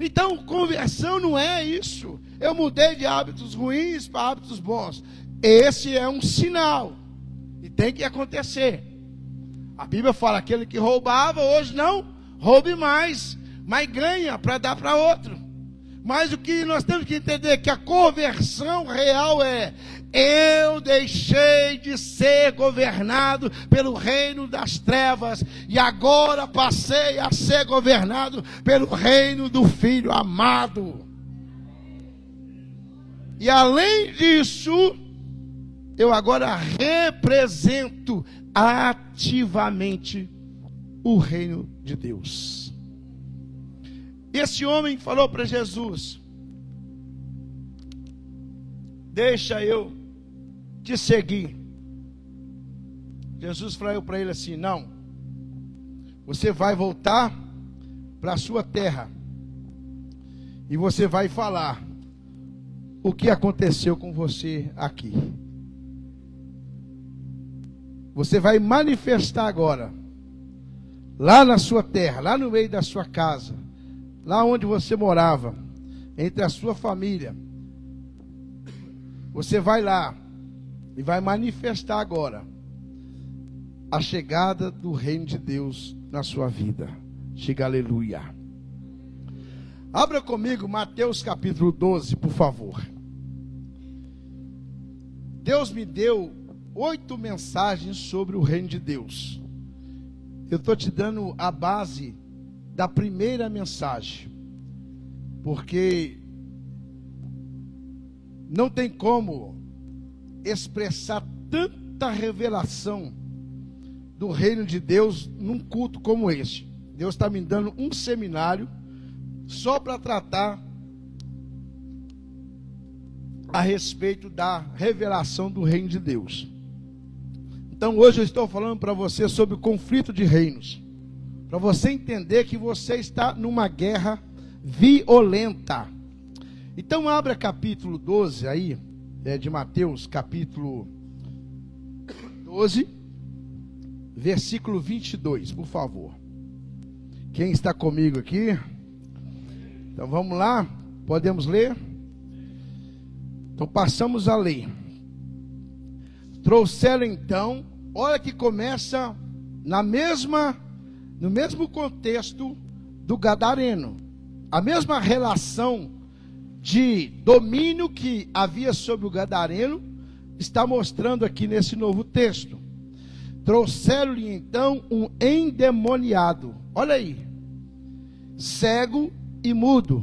A: Então, conversão não é isso. Eu mudei de hábitos ruins para hábitos bons. Esse é um sinal. E tem que acontecer. A Bíblia fala, aquele que roubava, hoje não roube mais, mas ganha para dar para outro. Mas o que nós temos que entender é que a conversão real é: eu deixei de ser governado pelo reino das trevas e agora passei a ser governado pelo reino do Filho amado. E além disso, eu agora represento ativamente o reino de Deus. Esse homem falou para Jesus: deixa eu te seguir. Jesus falou para ele assim: não, você vai voltar para a sua terra e você vai falar o que aconteceu com você aqui. Você vai manifestar agora, lá na sua terra, lá no meio da sua casa, lá onde você morava, entre a sua família. Você vai lá e vai manifestar agora a chegada do reino de Deus na sua vida. Diga aleluia. Abra comigo Mateus capítulo 12, por favor. Deus me deu 8 mensagens sobre o reino de Deus. Eu estou te dando a base da primeira mensagem, porque não tem como expressar tanta revelação do reino de Deus num culto como este. Deus está me dando um seminário só para tratar a respeito da revelação do reino de Deus. Então hoje eu estou falando para você sobre o conflito de reinos, para você entender que você está numa guerra violenta. Então abra capítulo 12 aí, de Mateus, capítulo 12, versículo 22, por favor. Quem está comigo aqui? Então vamos lá, podemos ler? Então passamos a ler. Trouxeram então, olha que começa no mesmo contexto do gadareno. A mesma relação de domínio que havia sobre o gadareno está mostrando aqui nesse novo texto. Trouxeram-lhe então um endemoniado, olha aí, cego e mudo,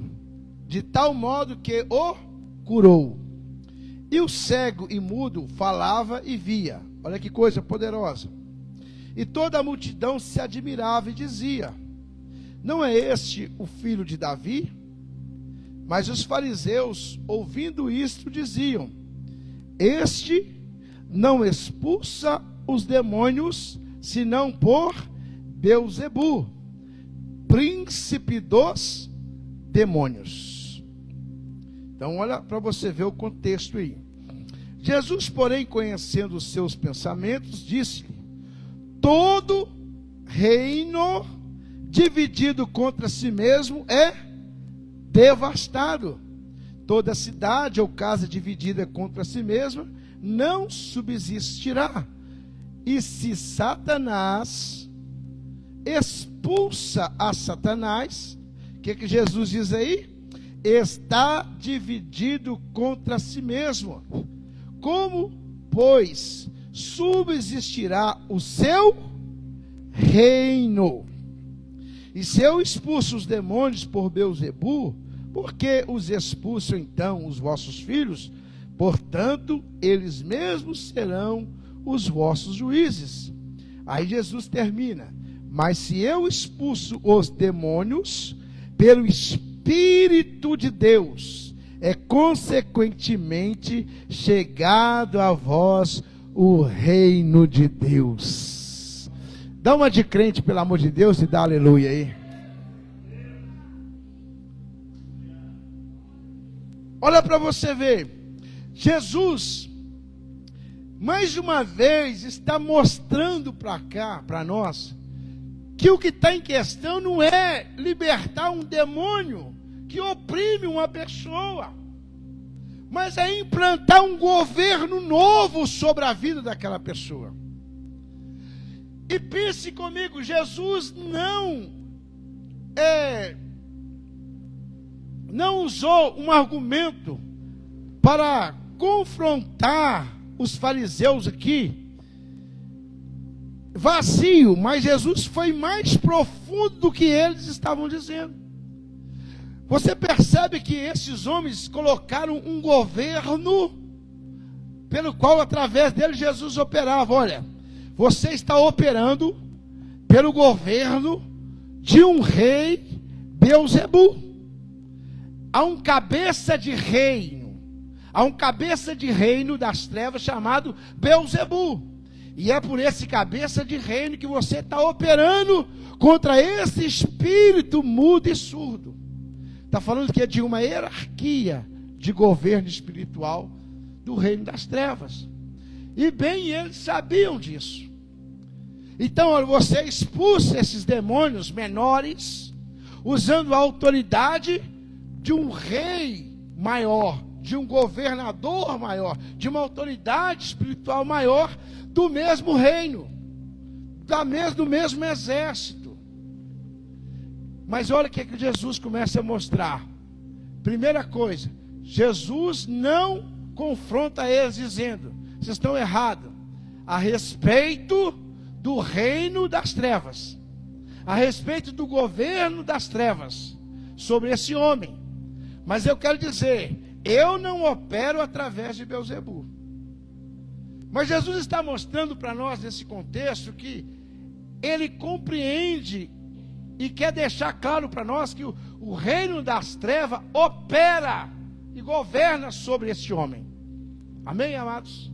A: de tal modo que o curou. E o cego e mudo falava e via. Olha que coisa poderosa. E toda a multidão se admirava e dizia: não é este o filho de Davi? Mas os fariseus, ouvindo isto, diziam: este não expulsa os demônios, senão por Beelzebu, príncipe dos demônios. Então olha para você ver o contexto aí. Jesus, porém, conhecendo os seus pensamentos, disse: todo reino dividido contra si mesmo é devastado. Toda cidade ou casa dividida contra si mesma não subsistirá. E se Satanás expulsa a Satanás, que Jesus diz aí? Está dividido contra si mesmo. Como, pois, subsistirá o seu reino? E se eu expulso os demônios por Beelzebu, por que os expulsam então os vossos filhos? Portanto, eles mesmos serão os vossos juízes. Aí Jesus termina: mas se eu expulso os demônios pelo Espírito de Deus, é consequentemente chegado a vós o reino de Deus. Dá uma de crente, pelo amor de Deus, e dá aleluia aí. Olha para você ver, Jesus, mais uma vez, está mostrando para cá, para nós, que o que está em questão não é libertar um demônio que oprime uma pessoa, mas é implantar um governo novo sobre a vida daquela pessoa. E pense comigo, Jesus não usou um argumento para confrontar os fariseus aqui vazio, mas Jesus foi mais profundo do que eles estavam dizendo. Você percebe que esses homens colocaram um governo pelo qual, através dele, Jesus operava. Olha, você está operando pelo governo de um rei Beelzebu. Há um cabeça de reino, das trevas chamado Beelzebu. E é por esse cabeça de reino que você está operando contra esse espírito mudo e surdo. Está falando que é de uma hierarquia de governo espiritual do reino das trevas. E bem eles sabiam disso. Então, olha, você expulsa esses demônios menores, usando a autoridade de um rei maior, de um governador maior, de uma autoridade espiritual maior, do mesmo reino, do mesmo exército. Mas olha o que Jesus começa a mostrar. Primeira coisa, Jesus não confronta eles dizendo: vocês estão errados a respeito do reino das trevas, a respeito do governo das trevas sobre esse homem. Mas eu quero dizer, eu não opero através de Beelzebu. Mas Jesus está mostrando para nós nesse contexto que ele compreende e quer deixar claro para nós que o reino das trevas opera e governa sobre esse homem. Amém, amados?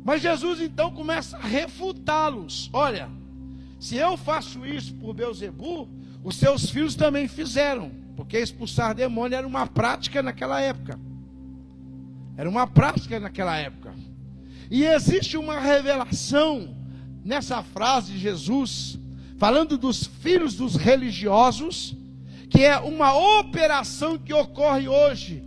A: Mas Jesus então começa a refutá-los. Olha, se eu faço isso por Beelzebu, os seus filhos também fizeram, porque expulsar demônio era uma prática naquela época. E existe uma revelação nessa frase de Jesus, falando dos filhos dos religiosos, que é uma operação que ocorre hoje.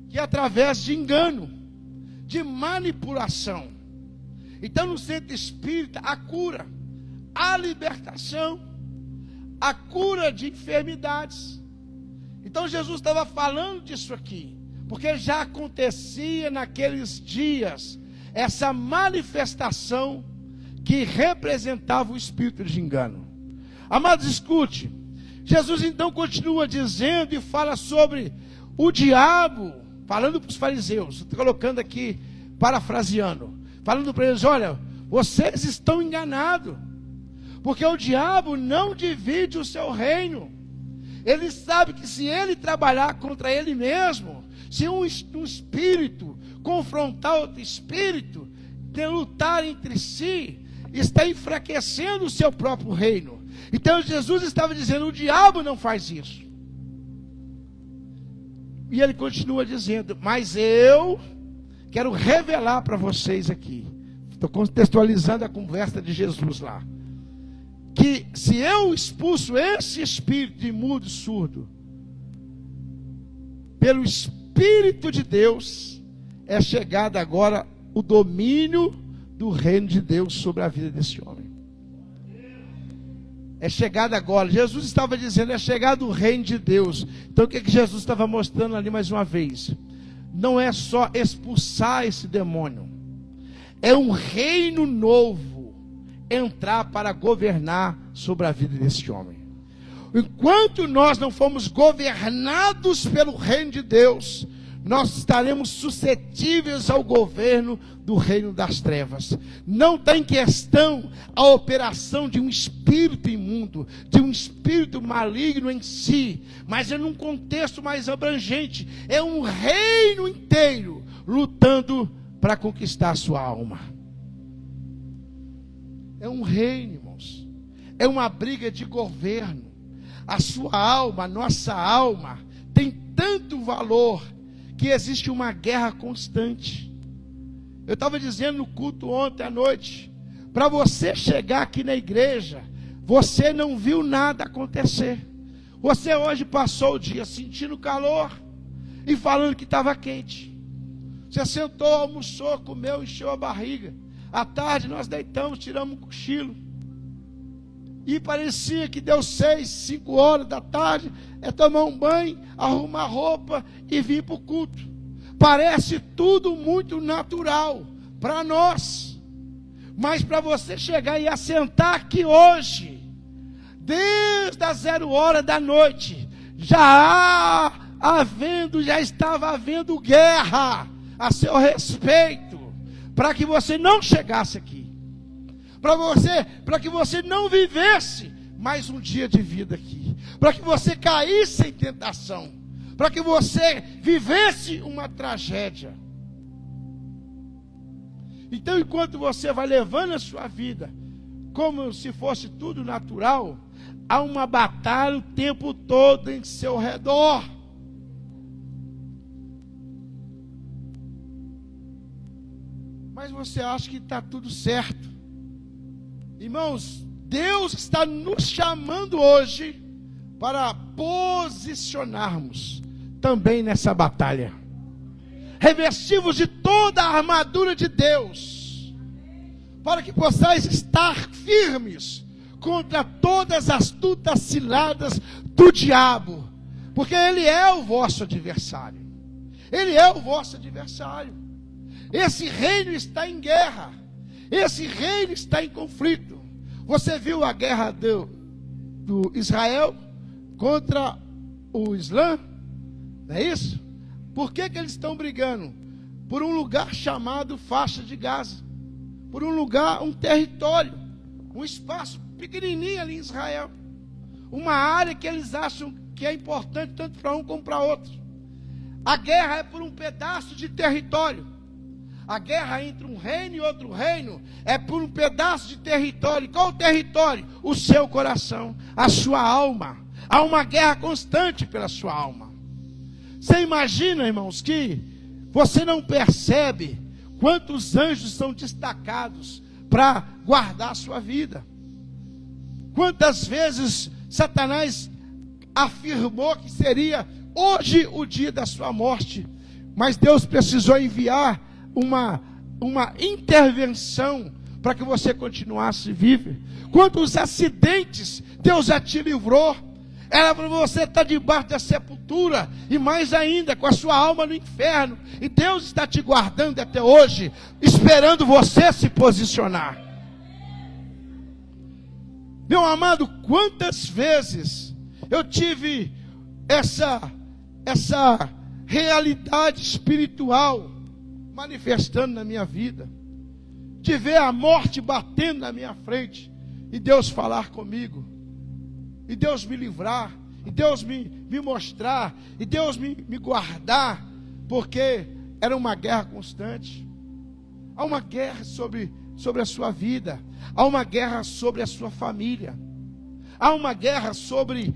A: Que é através de engano, de manipulação. Então, no centro espírita, a cura, a libertação, a cura de enfermidades. Então, Jesus estava falando disso aqui, porque já acontecia naqueles dias essa manifestação que representava o espírito de engano. Amados, escute. Jesus então continua dizendo e fala sobre o diabo, falando para os fariseus, estou colocando aqui, parafraseando, falando para eles: olha, vocês estão enganados, porque o diabo não divide o seu reino. Ele sabe que se ele trabalhar contra ele mesmo, Se um espírito confrontar outro espírito, de lutar entre si, está enfraquecendo o seu próprio reino. Então Jesus estava dizendo, o diabo não faz isso. E ele continua dizendo, mas eu quero revelar para vocês aqui, estou contextualizando a conversa de Jesus lá, que se eu expulso esse espírito imundo e surdo, pelo Espírito de Deus, é chegado agora o domínio do reino de Deus sobre a vida desse homem. É chegado agora, Jesus estava dizendo, é chegado o reino de Deus. Então o que Jesus estava mostrando ali mais uma vez? Não é só expulsar esse demônio, é um reino novo entrar para governar sobre a vida desse homem. Enquanto nós não formos governados pelo reino de Deus, nós estaremos suscetíveis ao governo do reino das trevas. Não está em questão a operação de um espírito imundo, de um espírito maligno em si, mas é num contexto mais abrangente. É um reino inteiro lutando para conquistar a sua alma. É um reino, irmãos. É uma briga de governo. A sua alma, a nossa alma, tem tanto valor que existe uma guerra constante. Eu estava dizendo no culto ontem à noite, para você chegar aqui na igreja, você não viu nada acontecer. Você hoje passou o dia sentindo calor e falando que estava quente. Você sentou, almoçou, comeu, encheu a barriga. À tarde nós deitamos, tiramos um cochilo. E parecia que deu 6, 5 horas da tarde, é tomar um banho, arrumar roupa e vir para o culto. Parece tudo muito natural para nós. Mas para você chegar e assentar aqui hoje, desde as 0 horas da noite, já estava havendo guerra a seu respeito, para que você não chegasse aqui. Para que você não vivesse mais um dia de vida aqui, para que você caísse em tentação, para que você vivesse uma tragédia. Então, enquanto você vai levando a sua vida como se fosse tudo natural, há uma batalha o tempo todo em seu redor. Mas você acha que está tudo certo. Irmãos, Deus está nos chamando hoje para posicionarmos também nessa batalha. Revestivos de toda a armadura de Deus, para que possais estar firmes contra todas as astutas ciladas do diabo, porque ele é o vosso adversário. Ele é o vosso adversário. Esse reino está em guerra. Esse reino está em conflito. Você viu a guerra do Israel contra o Islã? Não é isso? Por que eles estão brigando? Por um lugar chamado faixa de Gaza. Por um lugar, um território, um espaço pequenininho ali em Israel. Uma área que eles acham que é importante tanto para um como para outro. A guerra é por um pedaço de território. A guerra entre um reino e outro reino é por um pedaço de território. Qual o território? O seu coração, a sua alma. Há uma guerra constante pela sua alma. Você imagina, irmãos, que você não percebe quantos anjos são destacados para guardar a sua vida. Quantas vezes Satanás afirmou que seria hoje o dia da sua morte, mas Deus precisou enviar uma intervenção para que você continuasse vivo. Quantos acidentes Deus já te livrou. Era para você estar debaixo da sepultura, e mais ainda, com a sua alma no inferno, e Deus está te guardando até hoje, esperando você se posicionar. Meu amado, quantas vezes eu tive essa realidade espiritual manifestando na minha vida, de ver a morte batendo na minha frente, e Deus falar comigo, e Deus me livrar, e Deus me mostrar, e Deus me guardar, porque era uma guerra constante. Há uma guerra sobre a sua vida, há uma guerra sobre a sua família, há uma guerra sobre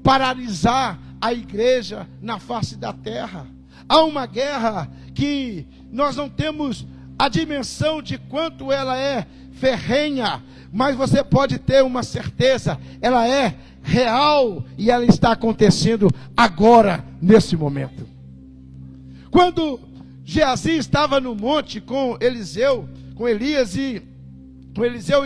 A: paralisar a igreja na face da terra. Há uma guerra que nós não temos a dimensão de quanto ela é ferrenha, mas você pode ter uma certeza, ela é real e ela está acontecendo agora, nesse momento. Quando Geazi estava no monte com Elias e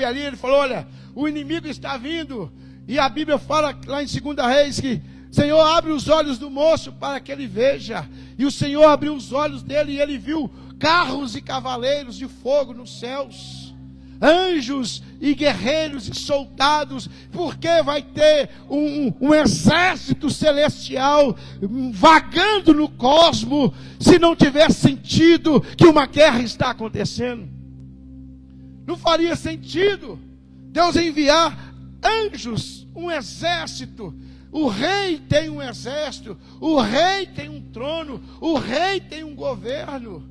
A: ali, ele falou: olha, o inimigo está vindo. E a Bíblia fala lá em 2 Reis que Senhor, abre os olhos do moço para que ele veja. E o Senhor abriu os olhos dele e ele viu carros e cavaleiros de fogo nos céus, anjos e guerreiros e soldados, porque vai ter um exército celestial vagando no cosmos, se não tiver sentido que uma guerra está acontecendo. Não faria sentido Deus enviar anjos, um exército. O rei tem um exército, o rei tem um trono, o rei tem um governo.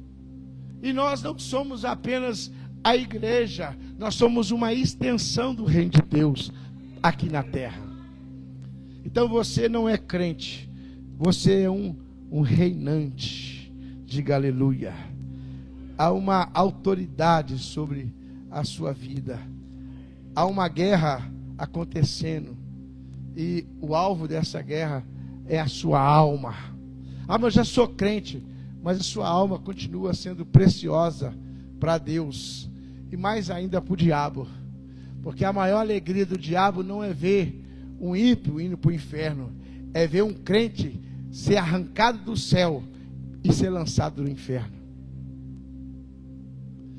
A: E nós não somos apenas a igreja, nós somos uma extensão do reino de Deus aqui na terra. Então você não é crente, você é um reinante. Diga aleluia. Há uma autoridade sobre a sua vida. Há uma guerra acontecendo. E o alvo dessa guerra é a sua alma. Ah, mas eu já sou crente, mas a sua alma continua sendo preciosa para Deus. E mais ainda para o diabo. Porque a maior alegria do diabo não é ver um ímpio indo para o inferno. É ver um crente ser arrancado do céu e ser lançado no inferno.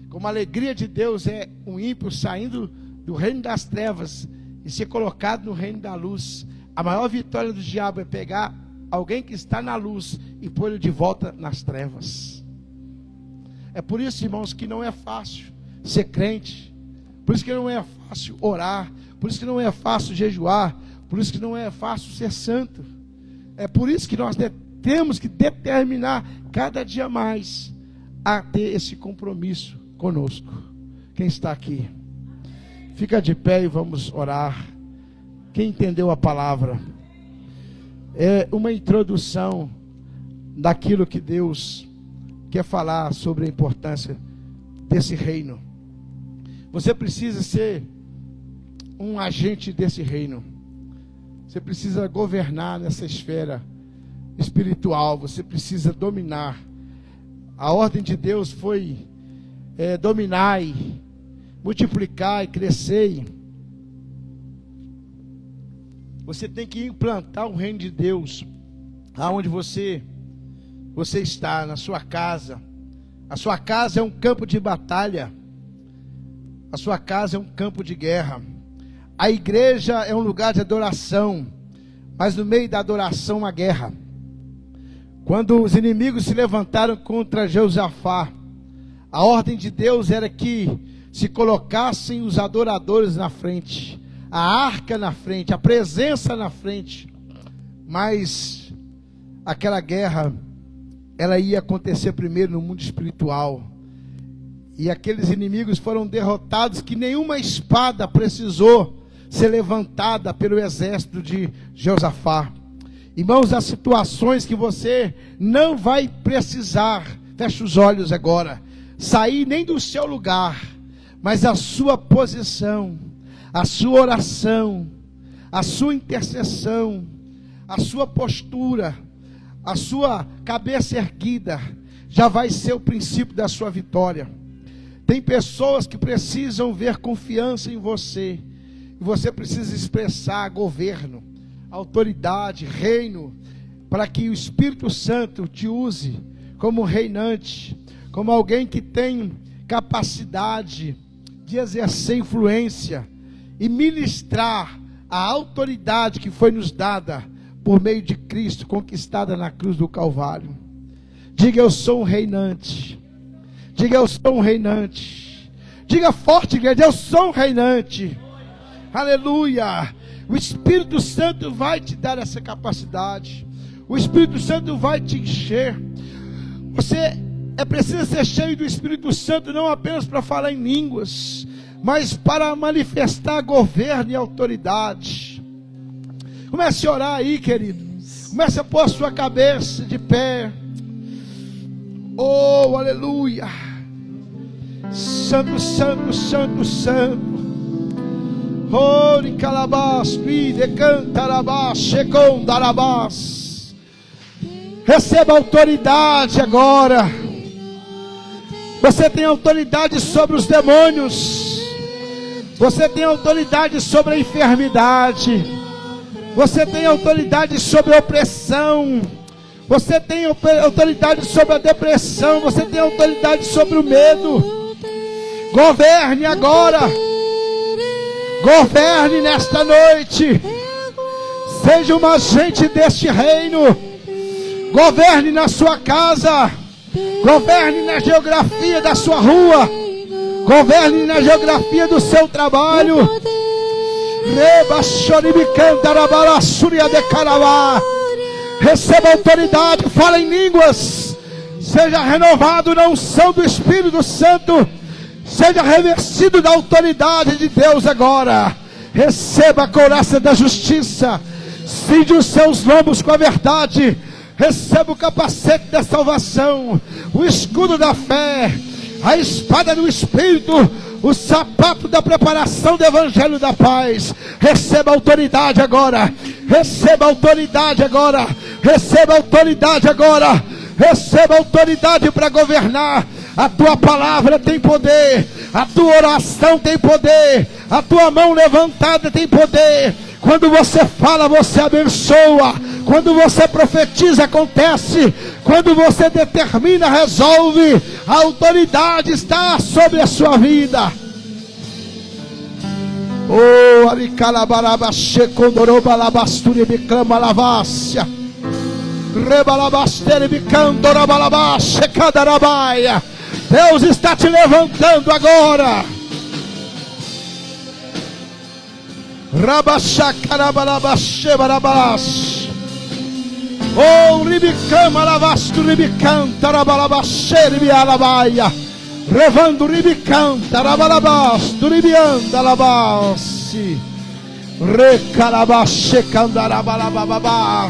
A: Como a alegria de Deus é um ímpio saindo do reino das trevas e ser colocado no reino da luz, a maior vitória do diabo é pegar alguém que está na luz e pôr ele de volta nas trevas. É por isso, irmãos, que não é fácil ser crente, por isso que não é fácil orar, por isso que não é fácil jejuar, por isso que não é fácil ser santo. É por isso que nós temos que determinar cada dia mais a ter esse compromisso conosco. Quem está aqui? Fica de pé e vamos orar. Quem entendeu a palavra? É uma introdução daquilo que Deus quer falar sobre a importância desse reino. Você precisa ser um agente desse reino. Você precisa governar nessa esfera espiritual. Você precisa dominar. A ordem de Deus foi dominar e multiplicar e crescer. Você tem que implantar o reino de Deus aonde você está, na sua casa. A sua casa é um campo de batalha. A sua casa é um campo de guerra. A igreja é um lugar de adoração, mas no meio da adoração uma guerra. Quando os inimigos se levantaram contra Josafá, a ordem de Deus era que se colocassem os adoradores na frente, a arca na frente, a presença na frente. Mas aquela guerra, ela ia acontecer primeiro no mundo espiritual. E aqueles inimigos foram derrotados que nenhuma espada precisou ser levantada pelo exército de Josafá. Irmãos, há situações que você não vai precisar, feche os olhos agora, sair nem do seu lugar, mas a sua posição, a sua oração, a sua intercessão, a sua postura, a sua cabeça erguida, já vai ser o princípio da sua vitória. Tem pessoas que precisam ver confiança em você, e você precisa expressar governo, autoridade, reino, para que o Espírito Santo te use como reinante, como alguém que tem capacidade de exercer influência e ministrar a autoridade que foi nos dada por meio de Cristo, conquistada na cruz do Calvário. Diga: eu sou um reinante. Diga: eu sou um reinante. Diga forte, igreja: eu sou um reinante. Aleluia. O Espírito Santo vai te dar essa capacidade. O Espírito Santo vai te encher. Você precisa ser cheio do Espírito Santo, não apenas para falar em línguas, mas para manifestar governo e autoridade. Comece a orar aí, querido. Comece a pôr a sua cabeça de pé. Oh, aleluia. Santo, santo, santo, santo. Ori calabás, pide, cantarabás, checondarabás. Receba autoridade agora. Você tem autoridade sobre os demônios. Você tem autoridade sobre a enfermidade. Você tem autoridade sobre a opressão. Você tem autoridade sobre a depressão. Você tem autoridade sobre o medo. Governe agora. Governe nesta noite. Seja um agente deste reino. Governe na sua casa. Governe na geografia da sua rua. Governe na geografia do seu trabalho. Receba autoridade. Fala em línguas. Seja renovado na unção do Espírito Santo. Seja revestido da autoridade de Deus agora. Receba a couraça da justiça. Cinge os seus lombos com a verdade. Receba o capacete da salvação, o escudo da fé, a espada do Espírito, o sapato da preparação do Evangelho da paz. Receba autoridade agora. Receba autoridade agora. Receba autoridade agora. Receba autoridade para governar. A tua palavra tem poder. A tua oração tem poder. A tua mão levantada tem poder. Quando você fala, você abençoa. Quando você profetiza, acontece. Quando você determina, resolve. A autoridade está sobre a sua vida. Oh, alicalabarabashe condorobalabasturi bicama lavácia. Rebalabastere bicandorobalabashe cadarabaia. Deus está te levantando agora. Rabachacarabalabashe barabash. Oh, ribicama lavasto ribicanta rabalabashe ribialabaia. Revando ribicanta rabalabasto ribianda labassi. Recalabashe candarabalababá.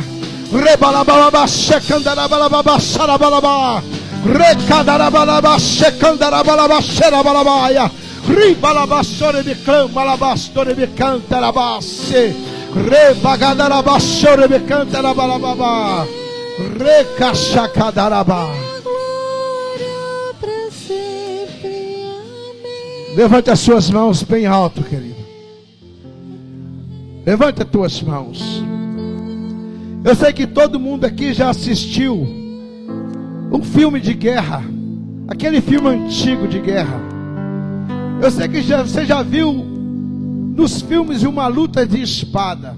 A: Rebalababashe candarabalababashe rabalabá. Recadarabalabashe candarabalabashe rabalabaia. Ribalabasore bicama labastore bicanta labasse. Rebagadarabassore bicanta labalababá. Recachacadarabá. Levante as suas mãos bem alto, querido. Levante as tuas mãos. Eu sei que todo mundo aqui já assistiu um filme de guerra. Aquele filme antigo de guerra. Eu sei que você já viu nos filmes uma luta de espada,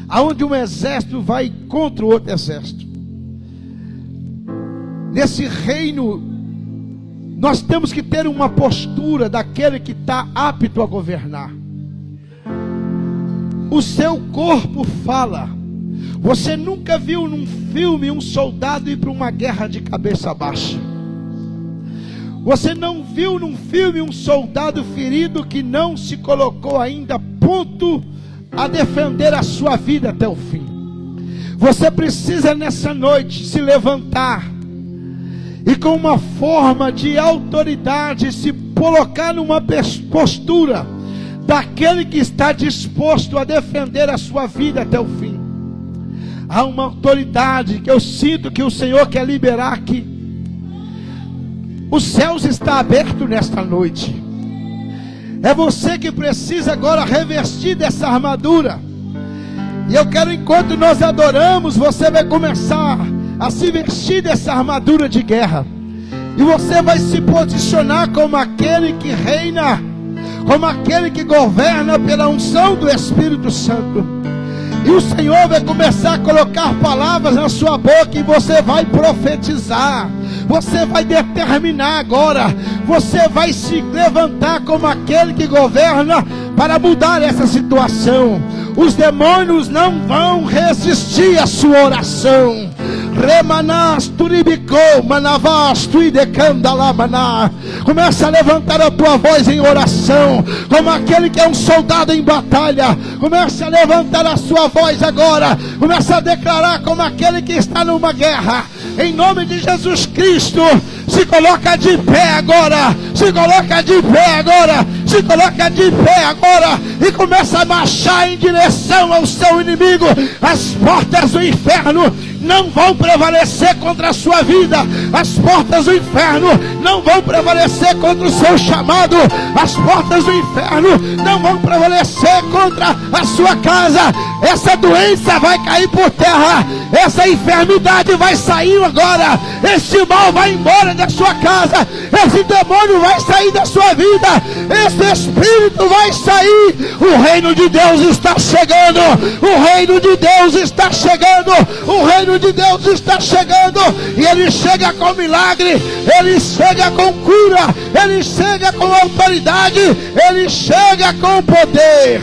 A: aonde um exército vai contra o outro exército. Nesse reino, nós temos que ter uma postura daquele que está apto a governar. O seu corpo fala. Você nunca viu num filme um soldado ir para uma guerra de cabeça baixa. Você não viu num filme um soldado ferido que não se colocou ainda pronto a defender a sua vida até o fim. Você precisa nessa noite se levantar e com uma forma de autoridade se colocar numa postura daquele que está disposto a defender a sua vida até o fim. Há uma autoridade que eu sinto que o Senhor quer liberar aqui. Os céus está aberto nesta noite. É você que precisa agora revestir dessa armadura. E eu quero, enquanto nós adoramos, você vai começar a se vestir dessa armadura de guerra. E você vai se posicionar como aquele que reina, como aquele que governa pela unção do Espírito Santo. E o Senhor vai começar a colocar palavras na sua boca e você vai profetizar. Você vai determinar agora. Você vai se levantar como aquele que governa para mudar essa situação. Os demônios não vão resistir à sua oração. Remanás, turibicou, manavás, tuidecandalamaná. Começa a levantar a tua voz em oração, como aquele que é um soldado em batalha. Começa a levantar a sua voz agora. Começa a declarar como aquele que está numa guerra. Em nome de Jesus Cristo, se coloca de pé agora. Se coloca de pé agora. Se coloca de pé agora e começa a marchar em direção ao seu inimigo. As portas do inferno não vão prevalecer contra a sua vida. As portas do inferno não vão prevalecer contra o seu chamado. As portas do inferno não vão prevalecer contra a sua casa. Essa doença vai cair por terra. Essa enfermidade vai sair agora. Esse mal vai embora da sua casa. Esse demônio vai sair da sua vida. Esse espírito vai sair. O reino de Deus está chegando. O reino de Deus está chegando. O reino de Deus está chegando. E ele chega com milagre. Ele chega com cura. Ele chega com autoridade. Ele chega com poder.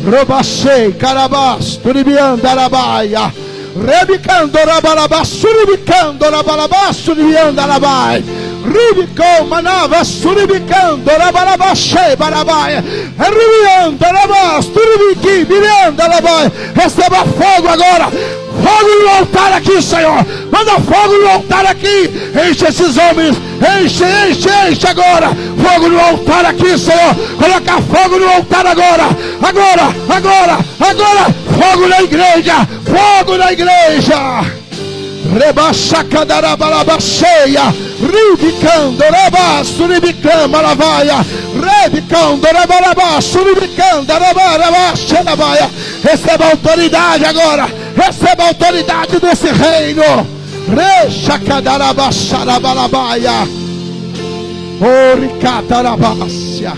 A: Robachei, carabás, turibianda, arabaia. Rebicando, rabalabás, suribicando, rabalabás, suribianda, arabaia. Rubicou, manava, suribicando, rabalabachei, barabaia. Rubianda, arabás, turibiqui, miranda, arabaia. Receba fogo agora. Fogo no altar aqui, Senhor. Manda fogo no altar aqui. Enche esses homens. Enche agora. Fogo no altar aqui, Senhor. Coloca fogo no altar agora. Agora. Fogo na igreja. Fogo na igreja. Rebaixa cadarabalabacheia. Ribicando, rabaço, ribicando, lavaia. Rebicando, rabalabaço, ribicando, rabalabache, lavaia. Receba autoridade agora. Receba a autoridade desse reino. Recha cadarabacharabalabaya. Oricatarabácia.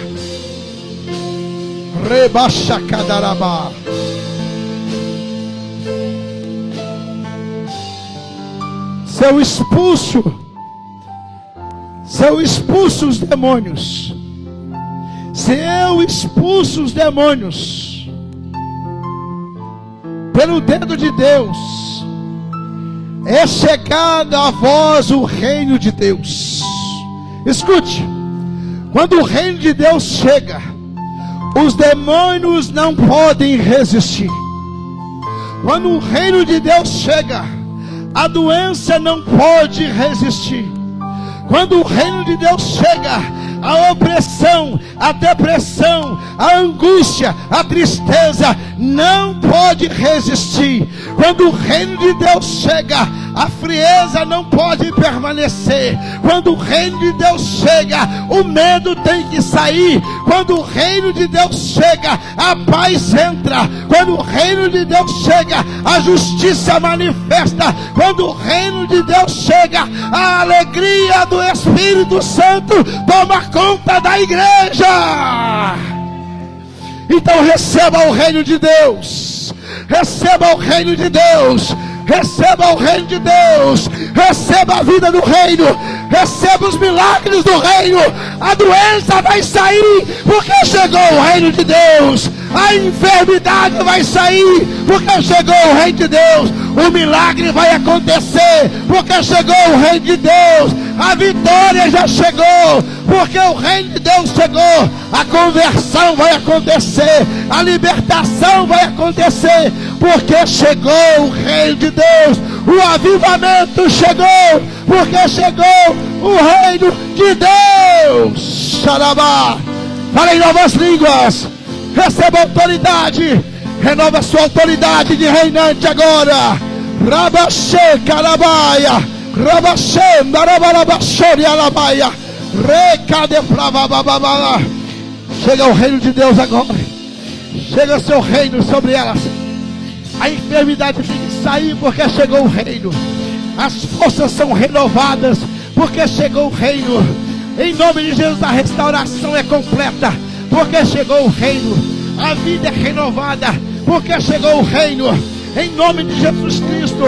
A: Rebaixa cadarabá. Seu expulso os demônios. Seu expulso os demônios. Pelo dedo de Deus. É chegado a vós o reino de Deus. Escute. Quando o reino de Deus chega, os demônios não podem resistir. Quando o reino de Deus chega, a doença não pode resistir. Quando o reino de Deus chega, a opressão, a depressão, a angústia, a tristeza não pode resistir. Quando o reino de Deus chega, a frieza não pode permanecer. Quando o reino de Deus chega, o medo tem que sair. Quando o reino de Deus chega, a paz entra. Quando o reino de Deus chega, a justiça manifesta. Quando o reino de Deus chega, a alegria do Espírito Santo toma conta da igreja. Então receba o reino de Deus. Receba o reino de Deus. Receba o reino de Deus. Receba a vida do reino. Receba os milagres do reino. A doença vai sair, porque chegou o reino de Deus. A enfermidade vai sair, porque chegou o reino de Deus. O milagre vai acontecer, porque chegou o reino de Deus. A vitória já chegou, porque o reino de Deus chegou. A conversão vai acontecer, a libertação vai acontecer, porque chegou o reino de Deus. O avivamento chegou, porque chegou o reino de Deus. Xarabá. Fala em novas línguas. Receba autoridade. Renova sua autoridade de reinante agora. Rabaxê, carabaia. Rabaxê, marabarabaxê, alabaia. Recadefravabababá. Chega o reino de Deus agora. Chega o seu reino sobre elas. A enfermidade tem que sair, porque chegou o reino. As forças são renovadas, porque chegou o reino. Em nome de Jesus, a restauração é completa, porque chegou o reino. A vida é renovada, porque chegou o reino. Em nome de Jesus Cristo.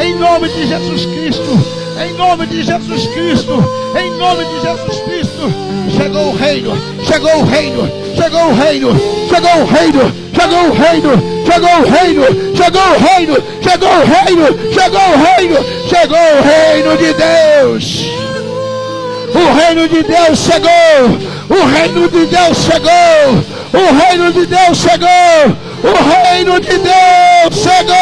A: Em nome de Jesus Cristo. Em nome de Jesus Cristo. Em nome de Jesus Cristo. Chegou o reino, chegou o reino, chegou o reino, chegou o reino, chegou o reino, chegou o reino, chegou o reino, chegou o reino, chegou o reino, chegou o reino de Deus. O reino de Deus chegou, o reino de Deus chegou, o reino de Deus chegou, o reino de Deus chegou.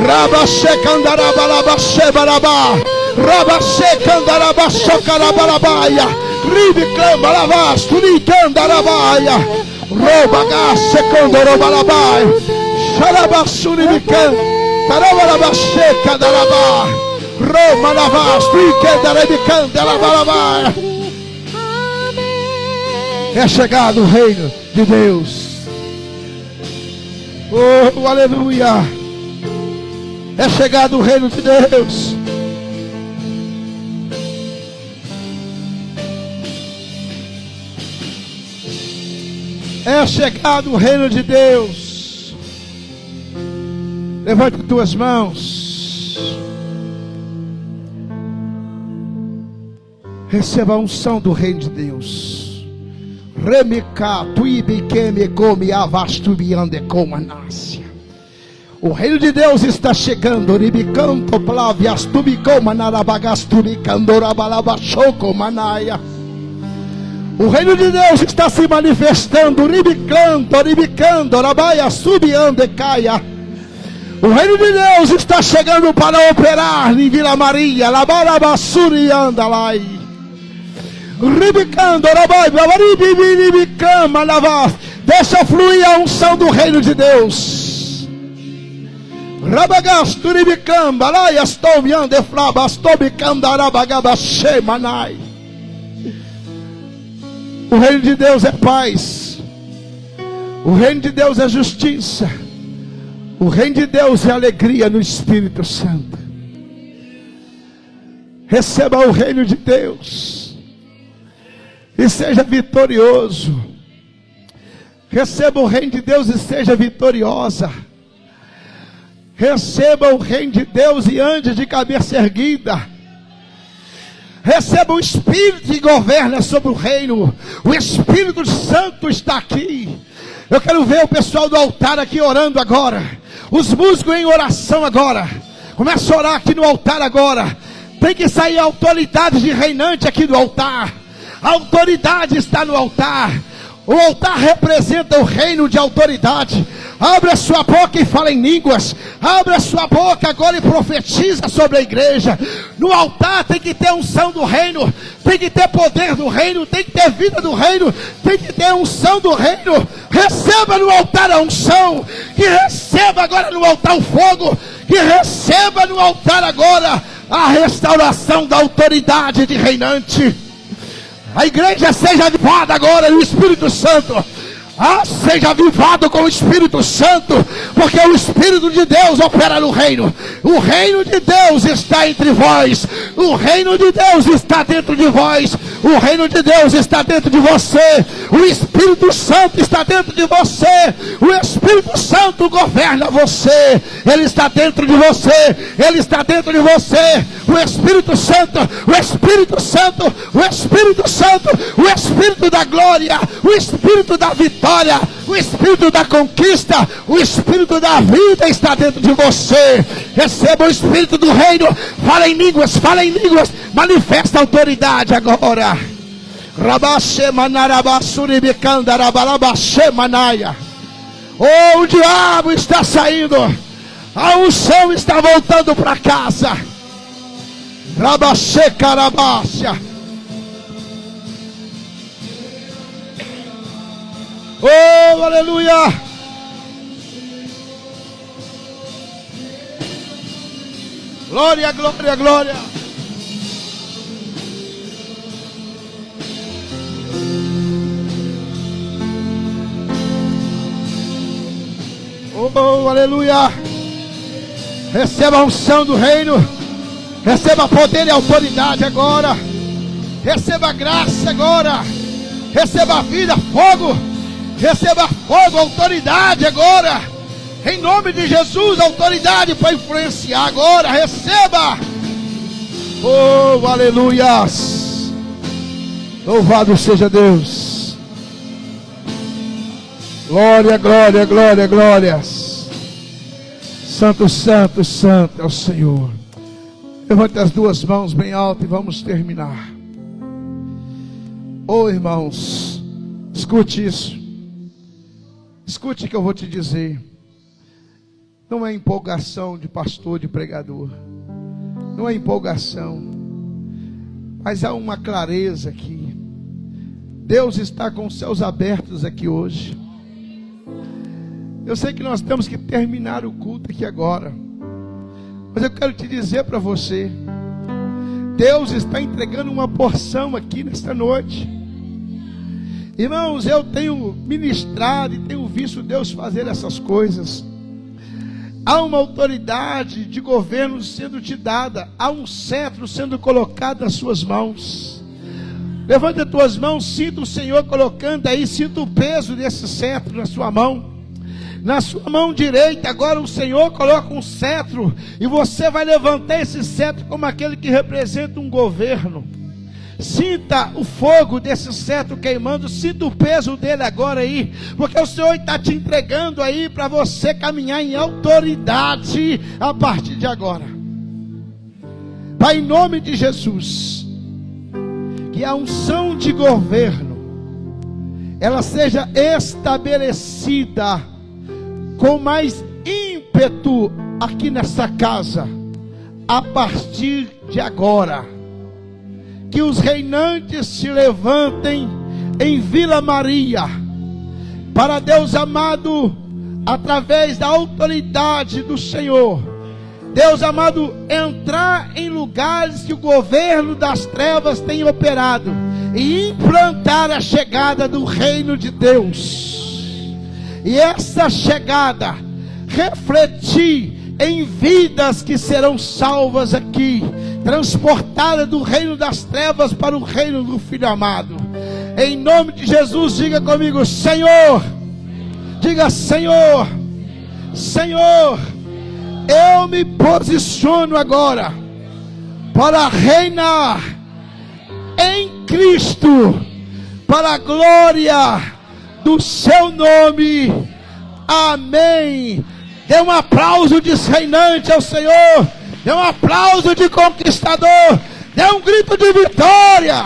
A: Rabaxe candarabalabaxe barabá, rabaxe candarabasho carabalabaia, ribicamba lavas, turicandarabaya, robagasse condorobalabai, xarabassuribican, tarabalabaxe candarabá, roma lavas, turicandarabicandarabalabaya. É chegado o reino de Deus. Oh, aleluia. É chegado o reino de Deus. É chegado o reino de Deus. Levante tuas mãos. Receba a unção do reino de Deus. Remika tuibikeme come avastubiande comanácia. O reino de Deus está chegando. Ribicanto plavias tubicoma narabagastubicandorabalabachoco manaia. O reino de Deus está se manifestando. Ribicando, ribicando, rabaia subiande caia. O reino de Deus está chegando para operar em Vila Maria. Labarabassuri andalai. Ribicando, rabai, ribicama, lavas. Deixa fluir a unção do reino de Deus. Rabagasturibicamba, laias tomiande flabas, tobicanda rabagabache manai. O reino de Deus é paz. O reino de Deus é justiça. O reino de Deus é alegria no Espírito Santo. Receba o reino de Deus e seja vitorioso. Receba o reino de Deus e seja vitoriosa. Receba o reino de Deus e ande de cabeça erguida. Receba o Espírito que governa sobre o reino. O Espírito Santo está aqui. Eu quero ver o pessoal do altar aqui orando agora. Os músicos em oração agora. Começa a orar aqui no altar agora. Tem que sair a autoridade de reinante aqui do altar. A autoridade está no altar. O altar representa o reino de autoridade. Abre a sua boca e fala em línguas. Abre a sua boca agora e profetiza sobre a igreja. No altar tem que ter unção do reino. Tem que ter poder do reino. Tem que ter vida do reino. Tem que ter unção do reino. Receba no altar a unção. Que receba agora no altar o fogo. Que receba no altar agora a restauração da autoridade de reinante. A igreja seja avivada agora no Espírito Santo. Seja avivado com o Espírito Santo, porque o Espírito de Deus opera no reino. O reino de Deus está entre vós. O reino de Deus está dentro de vós. O reino de Deus está dentro de você. O Espírito Santo está dentro de você. O Espírito Santo governa você. Ele está dentro de você. Ele está dentro de você. O Espírito Santo, o Espírito Santo, o Espírito Santo, o Espírito da glória, o Espírito da vitória, o Espírito da conquista, o Espírito da vida está dentro de você. Receba o Espírito do reino. Fala em línguas, manifesta a autoridade agora. Oh, o diabo está saindo. A unção está voltando para casa. Rabaxe carabácia. Oh, aleluia. Glória, glória, glória. Oh, aleluia. Receba a unção do reino. Receba poder e autoridade agora. Receba graça agora. Receba vida, fogo. Receba fogo, autoridade agora. Em nome de Jesus, autoridade para influenciar agora. Receba. Oh, aleluias. Louvado seja Deus. Glória, glória, glória, glórias. Santo, santo, santo é o Senhor. Levante as duas mãos bem alto e vamos terminar. Oh, irmãos, escute isso. Escute o que eu vou te dizer. Não é empolgação de pastor, de pregador. Não é empolgação. Mas há uma clareza aqui. Deus está com os céus abertos aqui hoje. Eu sei que nós temos que terminar o culto aqui agora. Mas eu quero te dizer para você. Deus está entregando uma porção aqui nesta noite. Irmãos, eu tenho ministrado e tenho visto Deus fazer essas coisas. Há uma autoridade de governo sendo te dada. Há um cetro sendo colocado nas suas mãos. Levante as tuas mãos, sinta o Senhor colocando aí, sinta o peso desse cetro na sua mão. Na sua mão direita, agora o Senhor coloca um cetro. E você vai levantar esse cetro como aquele que representa um governo. Sinta o fogo desse cetro queimando. Sinta o peso dele agora aí. Porque o Senhor está te entregando aí para você caminhar em autoridade a partir de agora. Pai, em nome de Jesus, que a unção de governo ela seja estabelecida com mais ímpeto aqui nessa casa a partir de agora. Que os reinantes se levantem em Vila Maria, para Deus amado, através da autoridade do Senhor, Deus amado, entrar em lugares que o governo das trevas tem operado, e implantar a chegada do reino de Deus, e essa chegada refletir em vidas que serão salvas aqui, transportada do reino das trevas para o reino do Filho amado. Em nome de Jesus, diga comigo: Senhor. Diga: Senhor, Senhor, eu me posiciono agora para reinar em Cristo, para a glória do seu nome. Amém. Dê um aplauso de reinante ao Senhor. Dê um aplauso de conquistador. Dê um grito de vitória.